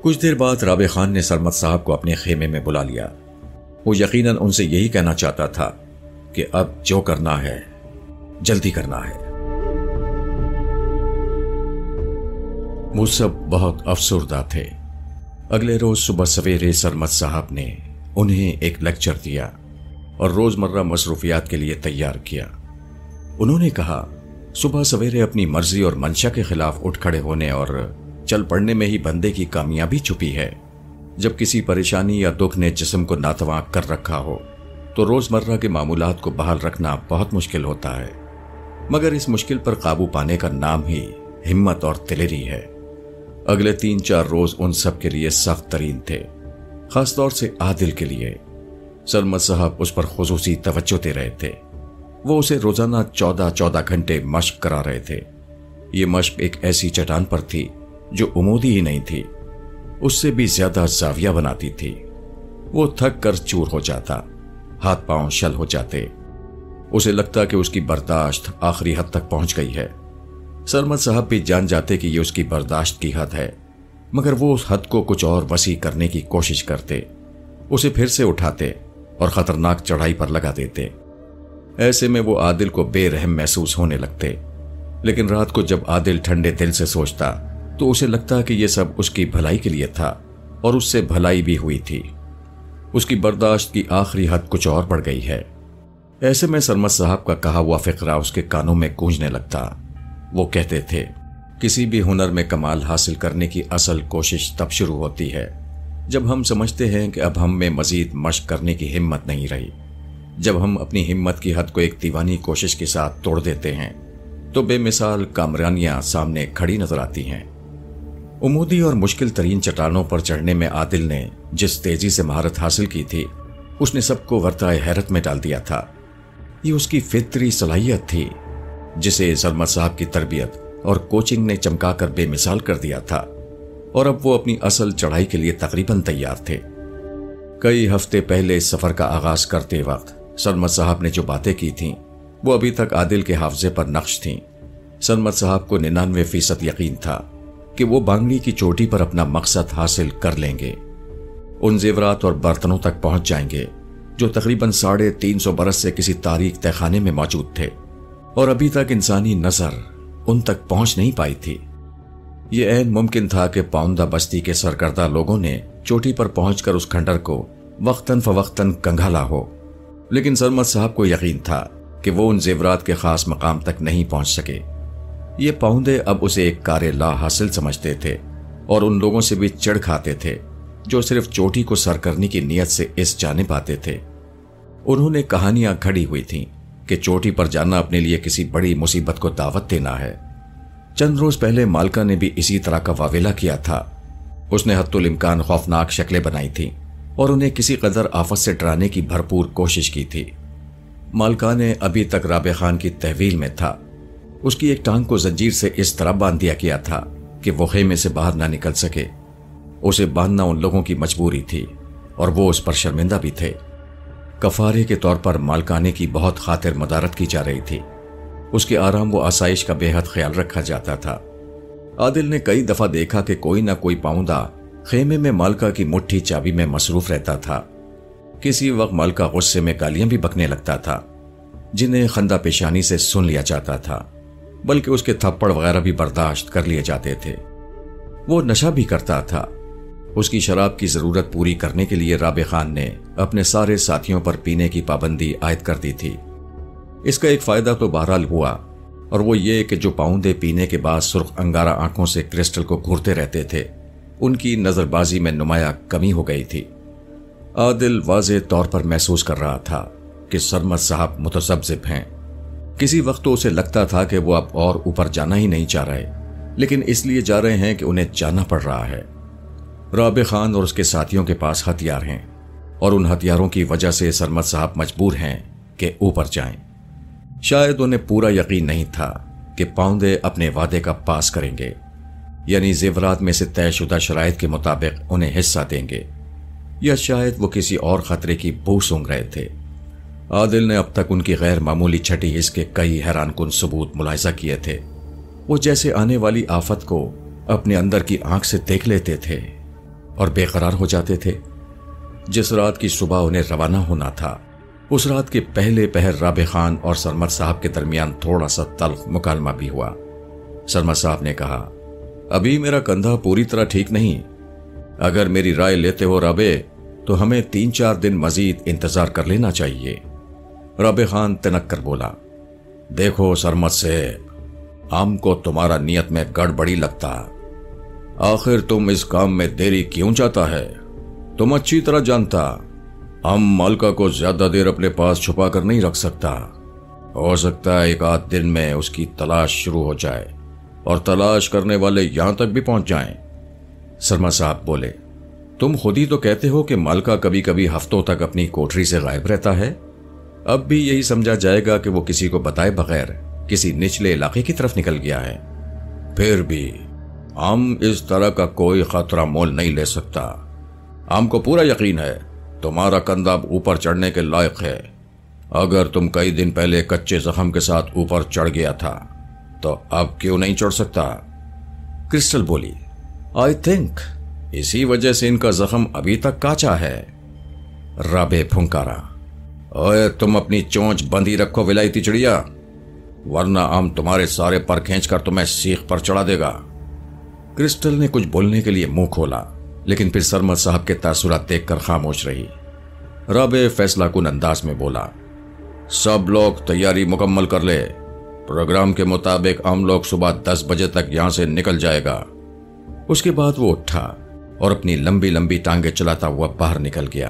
कुछ देर बाद राबे खान ने सरमत साहब को अपने खेमे में बुला लिया। वो यकीनन उनसे यही कहना चाहता था कि अब जो करना है जल्दी करना है। वो सब बहुत अफसरदा थे। अगले रोज सुबह सवेरे सरमत साहब ने उन्हें एक लेक्चर दिया और रोजमर्रा मसरूफियात के लिए तैयार किया। उन्होंने कहा, सुबह सवेरे अपनी मर्जी और मंशा के खिलाफ उठ खड़े होने और चल पड़ने में ही बंदे की कामयाबी छुपी है। जब किसी परेशानी या दुख ने जिस्म को नातवा कर रखा हो तो रोजमर्रा के मामूलात को बहाल रखना बहुत मुश्किल होता है, मगर इस मुश्किल पर काबू पाने का नाम ही हिम्मत और दिलेरी है। अगले 3-4 रोज उन सब के लिए सख्त तरीन थे, खासतौर से आदिल के लिए। सरमत साहब उस पर खुसूसी तवज्जो दे रहे थे। वो उसे रोजाना 14-14 घंटे मश्क करा रहे थे। ये मश्क एक ऐसी चट्टान पर थी जो उमूदी ही नहीं थी, उससे भी ज्यादा जाविया बनाती थी। वो थक कर चूर हो जाता, हाथ पांव शल हो जाते। उसे लगता कि उसकी बर्दाश्त आखिरी हद तक पहुंच गई है। सरमद साहब भी जान जाते कि ये उसकी बर्दाश्त की हद है, मगर वो उस हद को कुछ और वसी करने की कोशिश करते, उसे फिर से उठाते और खतरनाक चढ़ाई पर लगा देते। ऐसे में वो आदिल को बेरहम महसूस होने लगते। लेकिन रात को जब आदिल ठंडे दिल से सोचता तो उसे लगता कि यह सब उसकी भलाई के लिए था, और उससे भलाई भी हुई थी। उसकी बर्दाश्त की आखिरी हद कुछ और बढ़ गई है। ऐसे में सरमद साहब का कहा हुआ फिक्रा उसके कानों में गूंजने लगता। वो कहते थे, किसी भी हुनर में कमाल हासिल करने की असल कोशिश तब शुरू होती है जब हम समझते हैं कि अब हम में मजीद मशक करने की हिम्मत नहीं रही। जब हम अपनी हिम्मत की हद को एक दीवानी कोशिश के साथ तोड़ देते हैं तो बेमिसाल कामरानियां सामने खड़ी नजर आती हैं। उमूदी और मुश्किल तरीन चट्टानों पर चढ़ने में आदिल ने जिस तेजी से महारत हासिल की थी, उसने सबको वर्ताए हैरत में डाल दिया था। ये उसकी फितरी सलाहियत थी जिसे सरमद साहब की तरबियत और कोचिंग ने चमकाकर बेमिसाल कर दिया था, और अब वो अपनी असल चढ़ाई के लिए तकरीबन तैयार थे। कई हफ्ते पहले इस सफर का आगाज करते वक्त सरमद साहब ने जो बातें की थीं, वो अभी तक आदिल के हाफजे पर नक्श थीं। सरमद साहब को 99% यकीन था कि वो बांगड़ी की चोटी पर अपना मकसद हासिल कर लेंगे, उन जेवरात और बर्तनों तक पहुंच जाएंगे जो तकरीबन 350 बरस से किसी तारीख तहखाने में मौजूद थे, और अभी तक इंसानी नजर उन तक पहुंच नहीं पाई थी। ये ऐन मुमकिन था कि पाउंदा बस्ती के सरकर्दा लोगों ने चोटी पर पहुंचकर उस खंडर को वक्तन फवक्तन कंघाला हो, लेकिन सरमद साहब को यकीन था कि वो उन जेवरात के खास मकाम तक नहीं पहुंच सके। ये पाउंदे अब उसे एक कारे ला हासिल समझते थे और उन लोगों से भी चिढ़ खाते थे जो सिर्फ चोटी को सर करने की नीयत से इस जाने पाते थे। उन्होंने कहानियां घड़ी हुई थीं कि चोटी पर जाना अपने लिए किसी बड़ी मुसीबत को दावत देना है। चंद रोज पहले मालका ने भी इसी तरह का वावेला किया था। उसने हत्तुल इम्कान खौफनाक शक्लें बनाई थीं और उन्हें किसी कदर आफत से डराने की भरपूर कोशिश की थी। मालका ने अभी तक राबे खान की तहवील में था। उसकी एक टांग को जंजीर से इस तरह बांध दिया गया था कि वो खेमे से बाहर ना निकल सके। उसे बांधना उन लोगों की मजबूरी थी और वो उस पर शर्मिंदा भी थे। कफारे के तौर पर मालकाने की बहुत खातिर मदारत की जा रही थी। उसके आराम व आसाइश का बेहद ख्याल रखा जाता था। आदिल ने कई दफा देखा कि कोई ना कोई पाउंदा खेमे में मालका की मुट्ठी चाबी में मसरूफ रहता था। किसी वक्त मालका गुस्से में गालियां भी बकने लगता था, जिन्हें खंदा पेशानी से सुन लिया जाता था, बल्कि उसके थप्पड़ वगैरह भी बर्दाश्त कर लिए जाते थे। वो नशा भी करता था। उसकी शराब की जरूरत पूरी करने के लिए राबे खान ने अपने सारे साथियों पर पीने की पाबंदी आयद कर दी थी। इसका एक फायदा तो बहरहाल हुआ, और वो ये कि जो पाउंदे पीने के बाद सुर्ख अंगारा आंखों से क्रिस्टल को घूरते रहते थे, उनकी नजरबाजी में नुमाया कमी हो गई थी। आदिल वाज़े तौर पर महसूस कर रहा था कि सरमद साहब मुतसब्जिब हैं। किसी वक्त तो उसे लगता था कि वो अब और ऊपर जाना ही नहीं चाह रहे, लेकिन इसलिए जा रहे हैं कि उन्हें जाना पड़ रहा है। राबे खान और उसके साथियों के पास हथियार हैं, और उन हथियारों की वजह से सरमद साहब मजबूर हैं कि ऊपर जाएं। शायद उन्हें पूरा यकीन नहीं था कि पाउंदे अपने वादे का पास करेंगे, यानी जेवरात में से तयशुदा शराइत के मुताबिक उन्हें हिस्सा देंगे, या शायद वो किसी और खतरे की बू सूंघ रहे थे। आदिल ने अब तक उनकी गैर मामूली छठी हिस्स के कई हैरानकुन सबूत मुलाहिजा किए थे। वो जैसे आने वाली आफत को अपने अंदर की आंख से देख लेते थे और बेकरार हो जाते थे। जिस रात की सुबह उन्हें रवाना होना था, उस रात के पहले पहर राबे खान और सरमद साहब के दरमियान थोड़ा सा तल्ख मुकालमा भी हुआ। सरमद साहब ने कहा, अभी मेरा कंधा पूरी तरह ठीक नहीं। अगर मेरी राय लेते हो राबे, तो हमें 3-4 दिन मजीद इंतजार कर लेना चाहिए। राबे खान तनक कर बोला, देखो सरमद साहब, हमको तुम्हारा नियत में गड़बड़ी लगता। आखिर तुम इस काम में देरी क्यों चाहता है? तुम अच्छी तरह जानता, हम मालका को ज्यादा देर अपने पास छुपा कर नहीं रख सकता। हो सकता है 1 आध दिन में उसकी तलाश शुरू हो जाए और तलाश करने वाले यहां तक भी पहुंच जाएं। सरमद साहब बोले, तुम खुद ही तो कहते हो कि मालका कभी कभी हफ्तों तक अपनी कोठरी से गायब रहता है। अब भी यही समझा जाएगा कि वो किसी को बताए बगैर किसी निचले इलाके की तरफ निकल गया है। फिर भी हम इस तरह का कोई खतरा मोल नहीं ले सकता। हमको पूरा यकीन है तुम्हारा कंधा अब ऊपर चढ़ने के लायक है। अगर तुम कई दिन पहले कच्चे जख्म के साथ ऊपर चढ़ गया था तो अब क्यों नहीं चढ़ सकता? क्रिस्टल बोली, आई थिंक इसी वजह से इनका जख्म अभी तक काचा है। राबे फुंकारा, ओए तुम अपनी चोंच बंधी रखो विलायती चिड़िया, वरना हम तुम्हारे सारे पर खींचकर तुम्हें सीख पर चढ़ा देगा। क्रिस्टल ने कुछ बोलने के लिए मुंह खोला, लेकिन फिर सरमद साहब के तासुरात देखकर खामोश रही। राबे फैसलाकुन अंदाज में बोला, सब लोग तैयारी मुकम्मल कर ले। प्रोग्राम के मुताबिक हम लोग सुबह 10 बजे तक यहां से निकल जाएगा। उसके बाद वो उठा और अपनी लंबी लंबी टांगे चलाता हुआ बाहर निकल गया।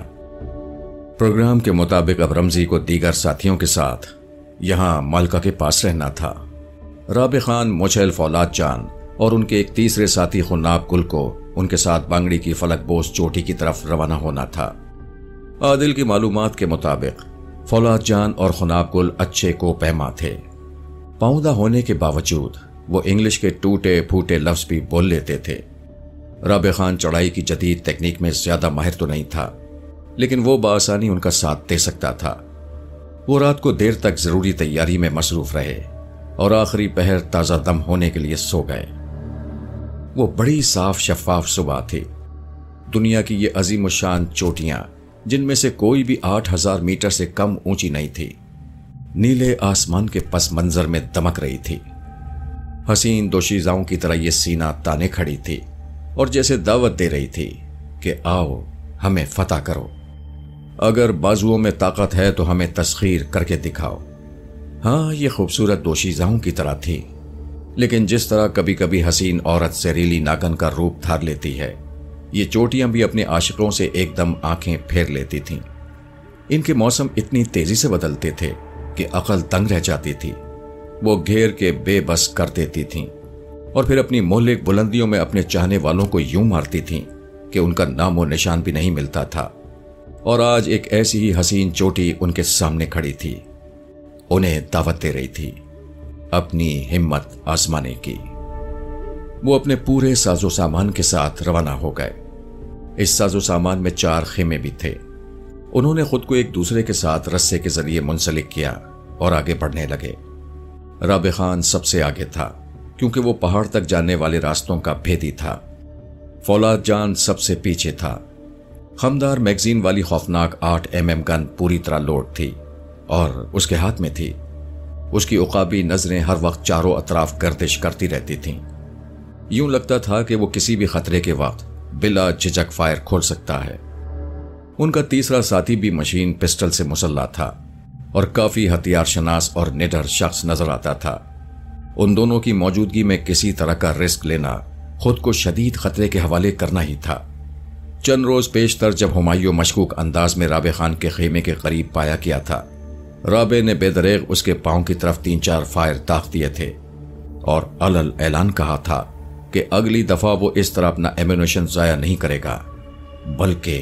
प्रोग्राम के मुताबिक अब रमजी को दीगर साथियों के साथ यहां मालका के पास रहना था। राबे खान, मोचैल फौलाद जान और उनके एक तीसरे साथी खुनाब गुल को उनके साथ बांगड़ी की फलकबोस चोटी की तरफ रवाना होना था। आदिल की मालूमात के मुताबिक फौलाद जान और खुनाब गुल अच्छे को पैमा थे। पाउदा होने के बावजूद वो इंग्लिश के टूटे फूटे लफ्ज भी बोल लेते थे। राबे खान चढ़ाई की जदीद तकनीक में ज्यादा माहिर तो नहीं था, लेकिन वो बासानी उनका साथ दे सकता था। वो रात को देर तक जरूरी तैयारी में मसरूफ रहे और आखिरी पहर ताजा दम होने के लिए सो गए। वो बड़ी साफ शफाफ सुबह थी। दुनिया की ये अजीम शान चोटियां, जिनमें से कोई भी 8000 मीटर से कम ऊंची नहीं थी, नीले आसमान के पस मंजर में दमक रही थी। हसीन दोशीजाओं की तरह ये सीना ताने खड़ी थी और जैसे दावत दे रही थी कि आओ हमें फतह करो। अगर बाजुओं में ताकत है तो हमें तस्खीर करके दिखाओ। हाँ, ये खूबसूरत दोशीजाओं की तरह थी, लेकिन जिस तरह कभी कभी हसीन औरत जहरीली नागन का रूप धार लेती है, ये चोटियां भी अपने आशिकों से एकदम आंखें फेर लेती थीं। इनके मौसम इतनी तेजी से बदलते थे कि अकल दंग रह जाती थी। वो घेर के बेबस कर देती थीं और फिर अपनी मोहल्लिक बुलंदियों में अपने चाहने वालों को यूं मारती थीं कि उनका नामो निशान भी नहीं मिलता था। और आज एक ऐसी ही हसीन चोटी उनके सामने खड़ी थी, उन्हें दावत दे रही थी अपनी हिम्मत आजमाने की। वो अपने पूरे साजो सामान के साथ रवाना हो गए। इस साजो सामान में 4 खेमे भी थे। उन्होंने खुद को एक दूसरे के साथ रस्से के जरिए मुंसलिक किया और आगे बढ़ने लगे। राबे खान सबसे आगे था, क्योंकि वो पहाड़ तक जाने वाले रास्तों का भेदी था। फौलाद जान सबसे पीछे था। खमदार मैगजीन वाली खौफनाक 8 mm गन पूरी तरह लोड थी और उसके हाथ में थी। उसकी उकाबी नजरें हर वक्त चारों अतराफ गर्दिश करती रहती थीं। यूं लगता था कि वो किसी भी खतरे के वक्त बिला झिझक फायर खोल सकता है। उनका तीसरा साथी भी मशीन पिस्टल से मुसल्ला था और काफी हथियार शनास और निडर शख्स नजर आता था। उन दोनों की मौजूदगी में किसी तरह का रिस्क लेना खुद को शदीद खतरे के हवाले करना ही था। चंद रोज पेशतर जब हुमायूं मशकूक अंदाज में राबे खान के खेमे के करीब पाया गया था, राबे ने बेदरेग उसके पांव की तरफ 3-4 फायर दाग दिए थे और अलल ऐलान कहा था कि अगली दफा वो इस तरह अपना एम्यूनेशन जाया नहीं करेगा, बल्कि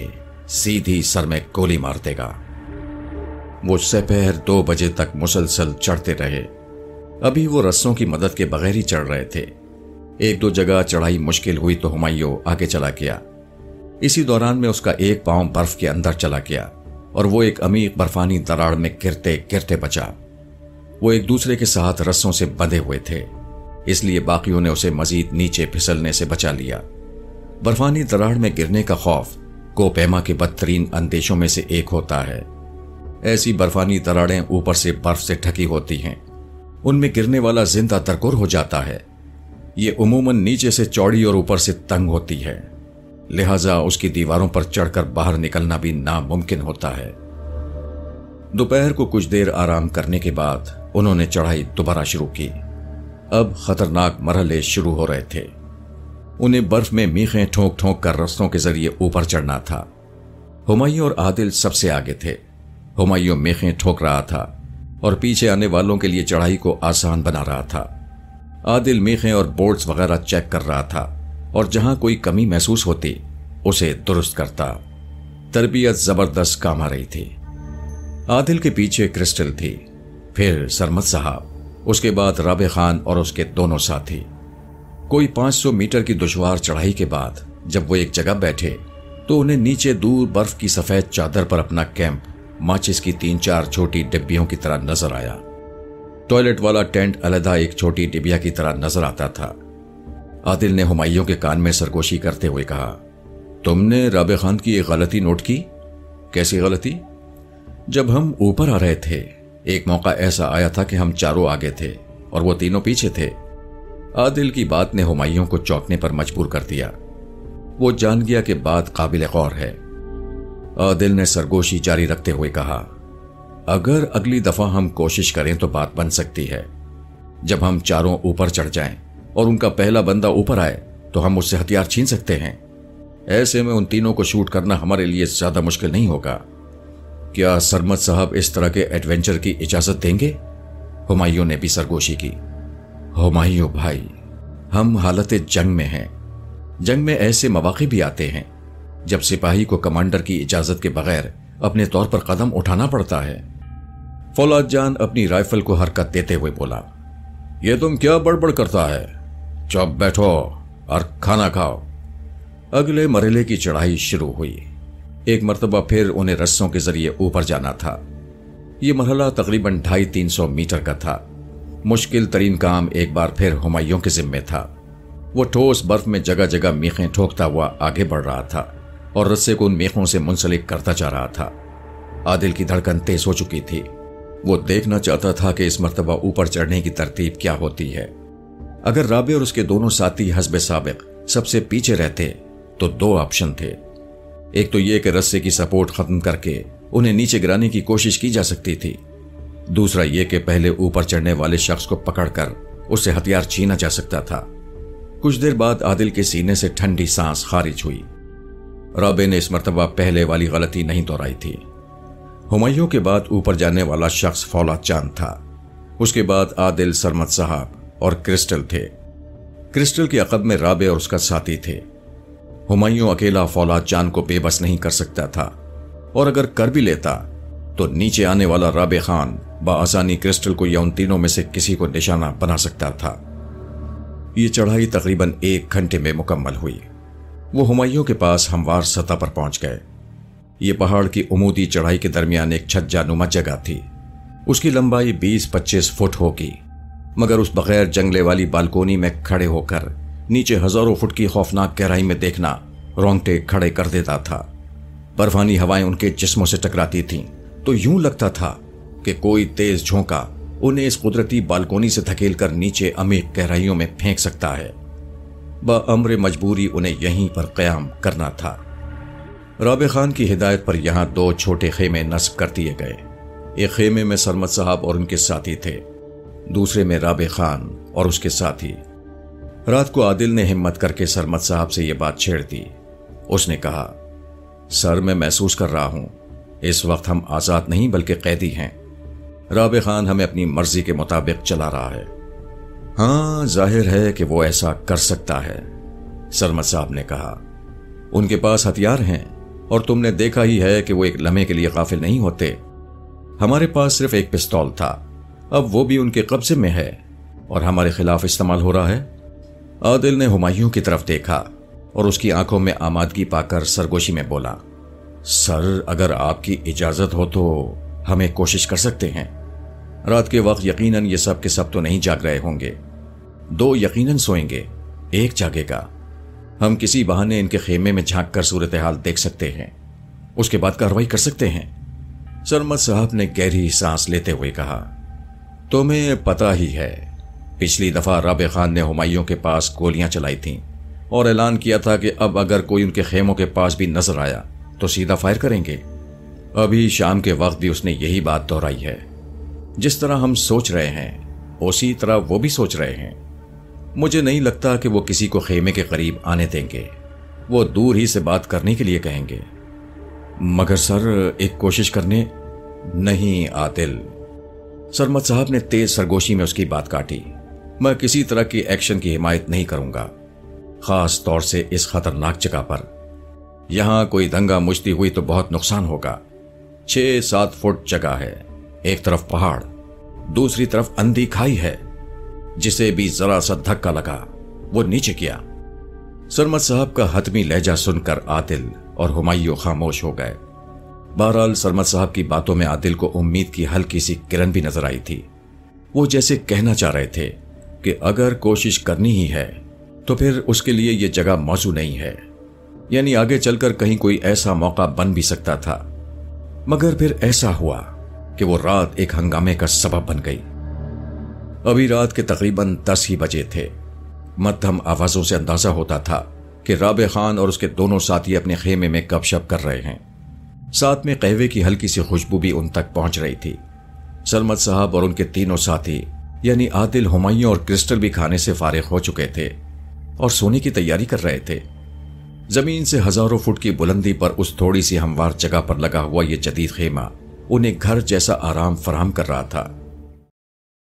सीधी सर में गोली मार देगा। वो दोपहर 2 बजे तक मुसलसल चढ़ते रहे। अभी वो रस्सों की मदद के बगैर ही चढ़ रहे थे। 1-2 जगह चढ़ाई मुश्किल हुई तो हुमायूं आगे चला गया। इसी दौरान में उसका एक पांव बर्फ के अंदर चला गया और वो एक अमीर बर्फानी दरार में गिरते गिरते बचा। वो एक दूसरे के साथ रस्सों से बंधे हुए थे, इसलिए बाकियों ने उसे मजीद नीचे फिसलने से बचा लिया। बर्फानी दरार में गिरने का खौफ कोपैमा के बदतरीन अंदेशों में से एक होता है। ऐसी बर्फानी दरारें ऊपर से बर्फ से ढकी होती हैं, उनमें गिरने वाला जिंदा तरकुर हो जाता है। ये उमूमन नीचे से चौड़ी और ऊपर से तंग होती है, लिहाजा उसकी दीवारों पर चढ़कर बाहर निकलना भी नामुमकिन होता है। दोपहर को कुछ देर आराम करने के बाद उन्होंने चढ़ाई दोबारा शुरू की। अब खतरनाक मरहले शुरू हो रहे थे। उन्हें बर्फ में मीखें ठोंक ठोंक कर रस्तों के जरिए ऊपर चढ़ना था। हुमायूं और आदिल सबसे आगे थे। हुमायूं मीखें ठोक रहा था और पीछे आने वालों के लिए चढ़ाई को आसान बना रहा था। आदिल मीखें और बोर्ड्स वगैरह चेक कर रहा था और जहां कोई कमी महसूस होती उसे दुरुस्त करता। तरबियत जबरदस्त काम आ रही थी। आदिल के पीछे क्रिस्टल थी, फिर सरमद साहब, उसके बाद राबे खान और उसके दोनों साथी। कोई 500 मीटर की दुश्वार चढ़ाई के बाद जब वो एक जगह बैठे तो उन्हें नीचे दूर बर्फ की सफेद चादर पर अपना कैंप माचिस की 3-4 छोटी डिब्बियों की तरह नजर आया। टॉयलेट वाला टेंट अलग एक छोटी डिबिया की तरह नजर आता था। आदिल ने हुमायूं के कान में सरगोशी करते हुए कहा, तुमने राबे खान की एक गलती नोट की? कैसी गलती? जब हम ऊपर आ रहे थे, एक मौका ऐसा आया था कि हम चारों आगे थे और वो तीनों पीछे थे। आदिल की बात ने हुमायूं को चौंकने पर मजबूर कर दिया। वो जान गया कि बात काबिल गौर है। आदिल ने सरगोशी जारी रखते हुए कहा, अगर अगली दफा हम कोशिश करें तो बात बन सकती है। जब हम चारों ऊपर चढ़ जाएं और उनका पहला बंदा ऊपर आए तो हम उससे हथियार छीन सकते हैं। ऐसे में उन तीनों को शूट करना हमारे लिए ज्यादा मुश्किल नहीं होगा। क्या सरमद साहब इस तरह के एडवेंचर की इजाजत देंगे? हुमायूं ने भी सरगोशी की। हुमायूं भाई, हम हालत जंग में हैं। जंग में ऐसे मौके भी आते हैं जब सिपाही को कमांडर की इजाजत के बगैर अपने तौर पर कदम उठाना पड़ता है। फौलाद जान अपनी राइफल को हरकत देते हुए बोला, यह तुम क्या बड़बड़ करता है? चुप बैठो और खाना खाओ। अगले मरहले की चढ़ाई शुरू हुई। एक मर्तबा फिर उन्हें रस्सों के जरिए ऊपर जाना था। यह मरहला तकरीबन 250-300 मीटर का था। मुश्किल तरीन काम एक बार फिर हुमायूं के जिम्मे था। वो ठोस बर्फ में जगह जगह मीखें ठोकता हुआ आगे बढ़ रहा था और रस्से को उन मीखों से मुंसलिक करता जा रहा था। आदिल की धड़कन तेज हो चुकी थी। वो देखना चाहता था कि इस मर्तबा ऊपर चढ़ने की तरतीब क्या होती है। अगर राबे और उसके दोनों साथी हस्बे साबिक सबसे पीछे रहते तो 2 ऑप्शन थे। एक तो यह कि रस्से की सपोर्ट खत्म करके उन्हें नीचे गिराने की कोशिश की जा सकती थी। दूसरा यह कि पहले ऊपर चढ़ने वाले शख्स को पकड़कर उससे हथियार छीना जा सकता था। कुछ देर बाद आदिल के सीने से ठंडी सांस खारिज हुई। राबे ने इस मर्तबा पहले वाली गलती नहीं दोहराई थी। हुमायूं के बाद ऊपर जाने वाला शख्स फौलाद चांद था। उसके बाद आदिल, सरमद साहब और क्रिस्टल थे। क्रिस्टल के अकब में राबे और उसका साथी थे। हुमायूं अकेला फौलाद चांद को बेबस नहीं कर सकता था, और अगर कर भी लेता तो नीचे आने वाला राबे खान बआसानी क्रिस्टल को या उन तीनों में से किसी को निशाना बना सकता था। ये चढ़ाई तकरीबन 1 घंटे में मुकम्मल हुई। वो हुमायूं के पास हमवार सतह पर पहुंच गए। ये पहाड़ की उमूदी चढ़ाई के दरमियान एक छज्जानुमा जगह थी। उसकी लंबाई 20-25 फुट होगी, मगर उस बगैर जंगले वाली बालकोनी में खड़े होकर नीचे हजारों फुट की खौफनाक गहराई में देखना रोंगटे खड़े कर देता था। बर्फानी हवाएं उनके जिस्मों से टकराती थीं तो यूं लगता था कि कोई तेज झोंका उन्हें इस कुदरती बालकोनी से धकेलकर नीचे अमीर गहराइयों में फेंक सकता है। बअम्र मजबूरी उन्हें यहीं पर कयाम करना था। राबे खान की हिदायत पर यहां 2 छोटे खेमे नस्ब कर दिए गए। एक खेमे में सरमद साहब और उनके साथी थे, दूसरे में राबे खान और उसके साथी। रात को आदिल ने हिम्मत करके सरमद साहब से यह बात छेड़ दी। उसने कहा, सर, मैं महसूस कर रहा हूं इस वक्त हम आजाद नहीं बल्कि कैदी हैं। राबे खान हमें अपनी मर्जी के मुताबिक चला रहा है। हाँ, जाहिर है कि वो ऐसा कर सकता है, सरमद साहब ने कहा। उनके पास हथियार हैं और तुमने देखा ही है कि वो एक लम्हे के लिए गाफिल नहीं होते। हमारे पास सिर्फ एक पिस्तौल था, अब वो भी उनके कब्जे में है और हमारे खिलाफ इस्तेमाल हो रहा है। आदिल ने हुमायूं की तरफ देखा और उसकी आंखों में आमादगी पाकर सरगोशी में बोला, सर, अगर आपकी इजाजत हो तो हम एक कोशिश कर सकते हैं। रात के वक्त यकीनन ये सब के सब तो नहीं जाग रहे होंगे। 2 यकीनन सोएंगे, 1 जागेगा। हम किसी बहाने इनके खेमे में झांक कर सूरत हाल देख सकते हैं, उसके बाद कार्रवाई कर सकते हैं। सरमद साहब ने गहरी सांस लेते हुए कहा, तुम्हें पता ही है पिछली दफा राबे खान ने हुमायूं के पास गोलियां चलाई थीं और ऐलान किया था कि अब अगर कोई उनके खेमों के पास भी नजर आया तो सीधा फायर करेंगे। अभी शाम के वक्त भी उसने यही बात दोहराई है। जिस तरह हम सोच रहे हैं उसी तरह वो भी सोच रहे हैं। मुझे नहीं लगता कि वो किसी को खेमे के करीब आने देंगे, वो दूर ही से बात करने के लिए कहेंगे। मगर सर, एक कोशिश करने। नहीं आदिल, सरमद साहब ने तेज सरगोशी में उसकी बात काटी। मैं किसी तरह की एक्शन की हिमायत नहीं करूंगा, खास तौर से इस खतरनाक जगह पर। यहां कोई दंगा मुश्ती हुई तो बहुत नुकसान होगा। 6-7 फुट जगह है, एक तरफ पहाड़, दूसरी तरफ अंधी खाई है। जिसे भी जरा सा धक्का लगा वो नीचे किया। सरमद साहब का हतमी लहजा सुनकर आदिल اور ہمایوں خاموش ہو گئے۔ بہرحال سرمد صاحب کی باتوں میں عادل کو امید کی ہلکی سی کرن بھی نظر آئی تھی۔ وہ جیسے کہنا چاہ رہے تھے کہ اگر کوشش کرنی ہی ہے تو پھر اس کے لیے یہ جگہ موزوں نہیں ہے، یعنی آگے چل کر کہیں کوئی ایسا موقع بن بھی سکتا تھا۔ مگر پھر ایسا ہوا کہ وہ رات ایک ہنگامے کا سبب بن گئی۔ ابھی رات کے تقریباً 10 ہی بجے تھے۔ مدھم آوازوں سے اندازہ ہوتا تھا کہ رابع خان اور اس کے دونوں ساتھی اپنے خیمے میں گپ شپ کر رہے ہیں۔ ساتھ میں قہوے کی ہلکی سی خوشبو بھی ان تک پہنچ رہی تھی۔ سرمد صاحب اور ان کے تینوں ساتھی یعنی عادل، ہمایوں اور کرسٹل بھی کھانے سے فارغ ہو چکے تھے اور سونے کی تیاری کر رہے تھے۔ زمین سے ہزاروں فٹ کی بلندی پر اس تھوڑی سی ہموار جگہ پر لگا ہوا یہ جدید خیمہ انہیں گھر جیسا آرام فراہم کر رہا تھا۔